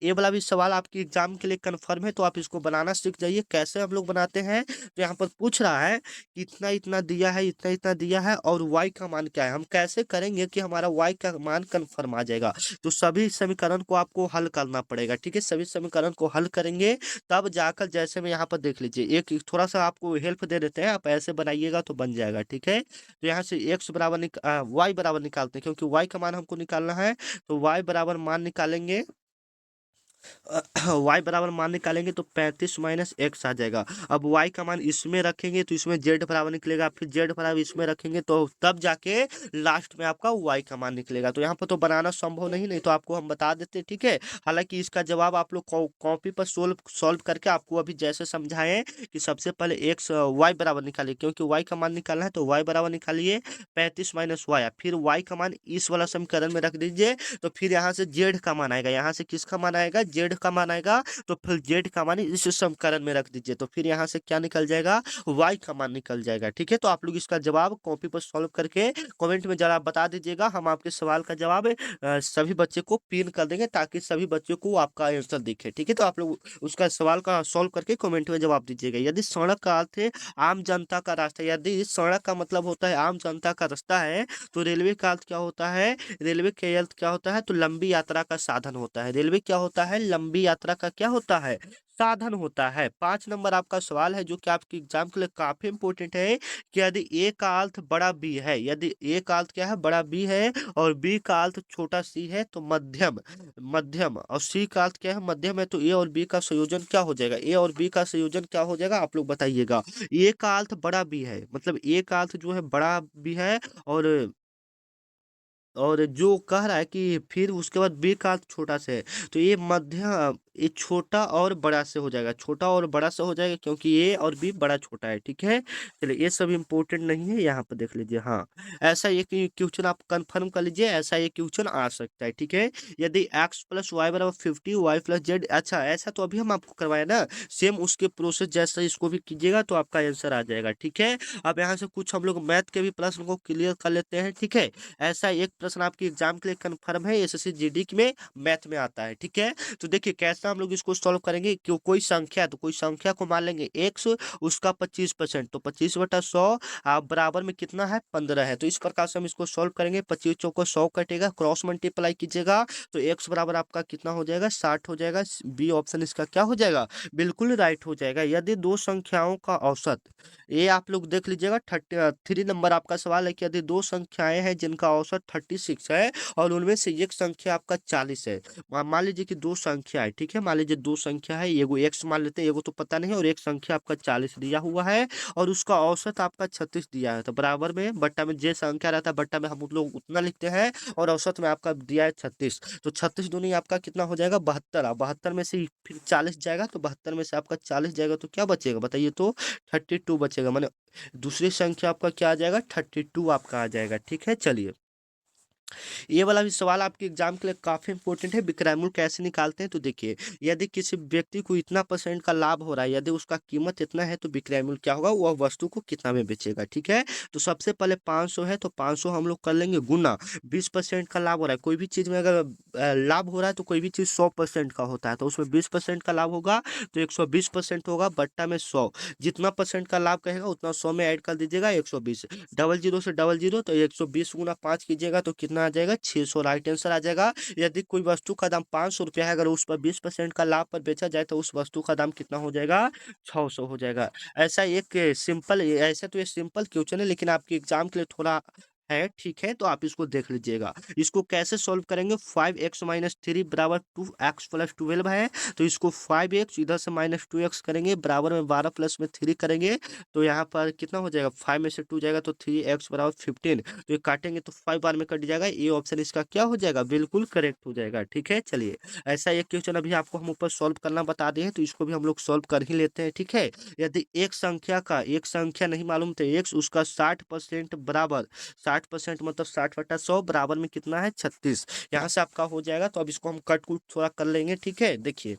S1: ये वाला भी सवाल आपके एग्जाम के लिए कंफर्म है, तो आप इसको बनाना सीख जाइए। कैसे हम लोग बनाते हैं? तो यहाँ पर पूछ रहा है कि इतना इतना दिया है, इतना इतना दिया है, और y का मान क्या है? हम कैसे करेंगे कि हमारा y का मान कंफर्म आ जाएगा? तो सभी समीकरण को आपको हल करना पड़ेगा, ठीक है। सभी समीकरण को हल करेंगे तब जाकर, जैसे में यहाँ पर देख लीजिए, एक थोड़ा सा आपको हेल्प दे देते हैं, आप ऐसे बनाइएगा तो बन जाएगा, ठीक है। तो यहाँ से x बराबर y बराबर निकालते हैं, क्योंकि y का मान हमको निकालना है, तो y बराबर मान निकालेंगे y बराबर मान निकालेंगे तो 35 माइनस एक्स आ जाएगा। अब y का मान इसमें रखेंगे तो इसमें z बराबर निकलेगा, फिर z बराबर इसमें रखेंगे तो तब जाके लास्ट में आपका y का मान निकलेगा। तो यहाँ पर तो बनाना संभव नहीं तो आपको हम बता देते, ठीक है। हालांकि इसका जवाब आप लोग कॉपी पर सोल्व सॉल्व करके आपको अभी जैसे समझाएं कि सबसे पहले एक्स y बराबर निकालिए, क्योंकि y का मान निकालना है तो y बराबर निकालिए 35 माइनस वाई, फिर y का मान इस वाला समीकरण में रख दीजिए। तो फिर यहाँ से z का मान आएगा, यहाँ से किसका मान आएगा, z का मान आएगा। तो फिर z का मान इस समीकरण में रख दीजिए, तो फिर यहाँ से क्या निकल जाएगा, y का मान निकल जाएगा, ठीक है। तो आप लोग इसका जवाब कॉपी पर सॉल्व करके कमेंट में जरा बता दीजिएगा। हम आपके सवाल का जवाब सभी बच्चे को पिन कर देंगे ताकि सभी बच्चों को आपका आंसर दिखे, ठीक है। तो आप लोग उसका सवाल का सॉल्व करके कमेंट में जवाब दीजिएगा। यदि सड़क का अर्थ है आम जनता का रास्ता, यदि सड़क का मतलब होता है आम जनता का रास्ता है, तो रेलवे का अर्थ क्या होता है, रेलवे का अर्थ क्या होता है, तो लंबी यात्रा का साधन होता है। रेलवे क्या होता है, लंबी यात्रा का क्या होता है, साधन होता है। 5 नंबर आपका सवाल है जो कि आपके एग्जाम के लिए काफी इंपोर्टेंट है कि यदि ए का अर्थ बड़ा बी है, यदि ए का अर्थ क्या है, बड़ा बी है, और बी का अर्थ छोटा सी है तो मध्यम, मध्यम, और सी का अर्थ क्या है, मध्यम है, तो ए और बी का संयोजन क्या हो जाएगा, ए और बी का संयोजन क्या हो जाएगा, आप लोग बताइएगा। ए का अर्थ बड़ा बी है, मतलब ए का अर्थ जो है बड़ा बी है, और जो कह रहा है कि फिर उसके बाद बी का अर्थ छोटा से है, तो ये मध्य, ये छोटा और बड़ा से हो जाएगा, छोटा और बड़ा से हो जाएगा, क्योंकि ए और बी बड़ा छोटा है, ठीक है। चलिए ये सब इम्पोर्टेंट नहीं है, यहाँ पर देख लीजिए। हाँ, ऐसा एक क्वेश्चन आप कंफर्म कर लीजिए, ऐसा एक क्वेश्चन आ सकता है, ठीक है। यदि एक्स प्लस वाई बराबर 50, वाई प्लस जेड, अच्छा ऐसा तो अभी हम आपको करवाए ना, सेम उसके प्रोसेस जैसा इसको भी कीजिएगा तो आपका आंसर आ जाएगा, ठीक है। अब यहाँ से कुछ हम लोग मैथ के भी प्रश्न को क्लियर कर लेते हैं, ठीक है। ऐसा एक प्रश्न आपके एग्जाम के लिए कंफर्म है, एसएससी जीडी में मैथ में आता है, ठीक है। तो देखिए कैसा हम लोग इसको सॉल्व करेंगे, क्यों कोई संख्या, तो कोई संख्या को मान लेंगे एक्स, उसका 25%, तो 25/100 आप बराबर में कितना है, 15 है। तो इस प्रकार से हम इसको सॉल्व करेंगे, 25 चौको 100 कटेगा, क्रॉस मल्टीप्लाई कीजिएगा तो एक्स बराबर आपका कितना हो जाएगा, 60 हो जाएगा। बी ऑप्शन इसका क्या हो जाएगा, बिल्कुल राइट हो जाएगा। यदि दो संख्याओं का औसत, ये आप लोग देख लीजिएगा, 3 नंबर आपका सवाल है कि यदि दो संख्याएं हैं जिनका औसत 36 है और उनमें से एक संख्या आपका 40 है। मान लीजिए कि दो संख्या है, ठीक है, मान लीजिए दो संख्या है, एगो एक्स मान लेते हैं, एगो तो पता नहीं, और एक संख्या आपका 40 दिया हुआ है और उसका औसत आपका 36 दिया है। तो बराबर में बट्टा में जे संख्या रहता है बट्टा में हम लोग उतना लिखते हैं, और औसत में आपका दिया है 36, तो 36 दूनी आपका कितना हो जाएगा, 72। 72 में से फिर 40 जाएगा, तो 72 में से आपका 40 जाएगा तो क्या बचेगा बताइए, तो 32 बचेगा, माने दूसरी संख्या आपका क्या आ जाएगा, 32 आपका आ जाएगा, ठीक है। चलिए ये वाला भी सवाल आपके एग्जाम के लिए काफी इंपॉर्टेंट है, विक्रयमूल्य कैसे निकालते हैं, तो देखिए यदि किसी व्यक्ति को इतना परसेंट का लाभ हो रहा है, यदि उसका कीमत इतना है तो विक्रयमूल्य क्या होगा, वह वस्तु को कितना में बेचेगा, ठीक है। तो सबसे पहले 500 है तो 500 हम लोग कर लेंगे गुना, 20% का लाभ हो रहा है, कोई भी चीज में अगर लाभ हो रहा है तो कोई भी चीज 100% का होता है, तो उसमें 20% का लाभ होगा तो 120% होगा, बट्टा में 100, जितना परसेंट का लाभ कहेगा उतना 100 में ऐड कर दीजिएगा, 120, डबल जीरो से डबल जीरो, तो 120 गुना 5 कीजिएगा तो कितना आ जाएगा, 600, राइट आंसर आ जाएगा। यदि कोई वस्तु का दाम 500 रुपया है, अगर उस पर 20% का लाभ पर बेचा जाए तो उस वस्तु का दाम कितना हो जाएगा, 600 हो जाएगा। ऐसा एक सिंपल, ऐसा तो ये सिंपल क्वेश्चन है लेकिन आपके एग्जाम के लिए थोड़ा है, ठीक है। तो आप इसको देख लीजिएगा, इसको कैसे सॉल्व करेंगे, 5x माइनस 3 बराबर 2x प्लस 12 है, तो इसको 5x इधर से माइनस 2x करेंगे, बराबर में 12 प्लस में 3 करेंगे, तो यहाँ पर कितना हो जाएगा, 5 में से 2 जाएगा तो 3x बराबर 15, तो ये काटेंगे तो 5 बार में कट जाएगा, ये ऑप्शन इसका क्या हो जाएगा, बिल्कुल करेक्ट हो जाएगा, ठीक है। चलिए ऐसा एक क्वेश्चन अभी आपको हम ऊपर सॉल्व करना बता दिए हैं, तो इसको भी हम लोग सॉल्व कर ही लेते हैं, ठीक है। यदि एक संख्या नहीं मालूम तो x उसका 60% बराबर, 60% मतलब 60/100 बराबर में कितना है, 36, यहाँ से आपका हो जाएगा। तो अब इसको हम कट कुट थोड़ा कर लेंगे, ठीक है। देखिए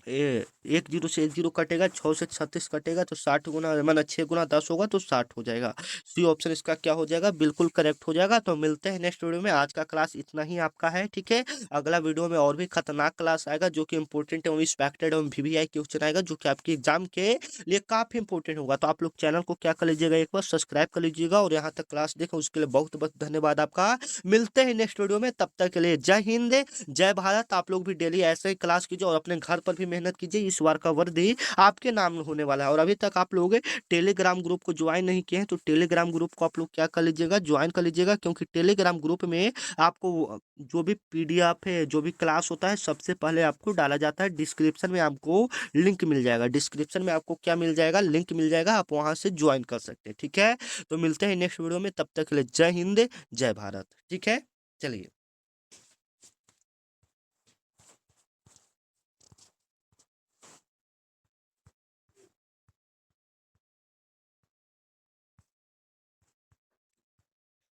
S1: एक जीरो से एक जीरो कटेगा, 6 से 36 कटेगा तो 60 गुना माना 6 गुना 10 होगा तो 60 हो जाएगा। सी ऑप्शन इसका क्या हो जाएगा, बिल्कुल करेक्ट हो जाएगा। तो मिलते हैं नेक्स्ट वीडियो में, आज का क्लास इतना ही आपका है, ठीक है। अगला वीडियो में और भी खतरनाक क्लास आएगा जो कि इंपॉर्टेंट एवं एक्सपेक्टेड एवं वीवीआई क्वेश्चन आएगा जो कि आपके एग्जाम के लिए काफी इंपॉर्टेंट होगा। तो आप लोग चैनल को क्या कर लीजिएगा, एक बार सब्सक्राइब कर लीजिएगा, और यहाँ तक क्लास देखा उसके लिए बहुत बहुत धन्यवाद आपका। मिलते हैं नेक्स्ट वीडियो में, तब तक के लिए जय हिंद जय भारत। आप लोग भी डेली ऐसे ही क्लास कीजिए और अपने घर पर भी मेहनत कीजिए, इस बार का वर्दी आपके नाम होने वाला है। और अभी तक आप लोग टेलीग्राम ग्रुप को ज्वाइन नहीं किए हैं तो टेलीग्राम ग्रुप को आप लोग क्या कर लीजिएगा, ज्वाइन कर लीजिएगा, क्योंकि टेलीग्राम ग्रुप में आपको जो भी पीडीएफ है, जो भी क्लास होता है, सबसे पहले आपको डाला जाता है। डिस्क्रिप्शन में आपको लिंक मिल जाएगा, डिस्क्रिप्शन में आपको क्या मिल जाएगा, लिंक मिल जाएगा, आप वहां से ज्वाइन कर सकते हैं। ठीक है, तो मिलते हैं नेक्स्ट वीडियो में, तब तक के लिए जय हिंद जय भारत। ठीक है, चलिए।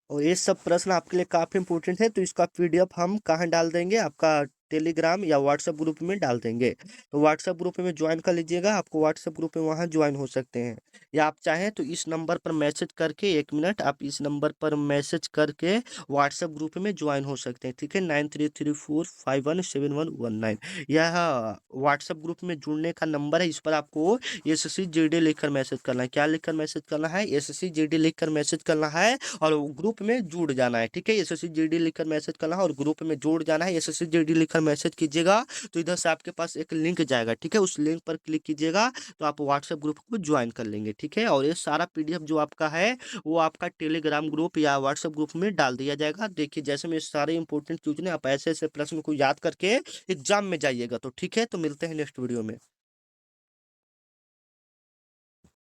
S1: और ये सब प्रश्न आपके लिए काफी इंपॉर्टेंट है, तो इसका पीडीएफ हम कहाँ डाल देंगे, आपका टेलीग्राम या व्हाट्सएप ग्रुप में डाल देंगे। तो व्हाट्सएप ग्रुप में ज्वाइन कर लीजिएगा, आपको व्हाट्सएप ग्रुप में वहाँ ज्वाइन हो सकते हैं। या आप चाहें तो इस नंबर पर मैसेज करके, 1 मिनट, आप इस नंबर पर मैसेज करके व्हाट्सएप ग्रुप में ज्वाइन हो सकते हैं। ठीक है, 9334517119 यह व्हाट्सएप ग्रुप में जुड़ने का नंबर है। इस पर आपको SSCGD लिखकर मैसेज करना है। क्या लिखकर मैसेज करना है? SSCGD लिखकर मैसेज करना है और ग्रुप में जुड़ जाना है। ठीक है, SSCGD लिखकर मैसेज करना है और ग्रुप में जुड़ जाना है। SSCGD लिखकर मैसेज कीजिएगा तो इधर से आपके पास एक लिंक जाएगा। ठीक है, उस लिंक पर क्लिक कीजिएगा तो आप व्हाट्सएप ग्रुप को ज्वाइन कर लेंगे। ठीक है, और ये सारा पीडीएफ जो आपका है वो आपका टेलीग्राम ग्रुप या व्हाट्सएप ग्रुप में डाल दिया जाएगा। देखिए, जैसे मैं सारे इंपॉर्टेंट चीजें, आप ऐसे ऐसे प्रश्न को याद करके एग्जाम में जाइएगा। तो ठीक है, तो मिलते हैं नेक्स्ट वीडियो में।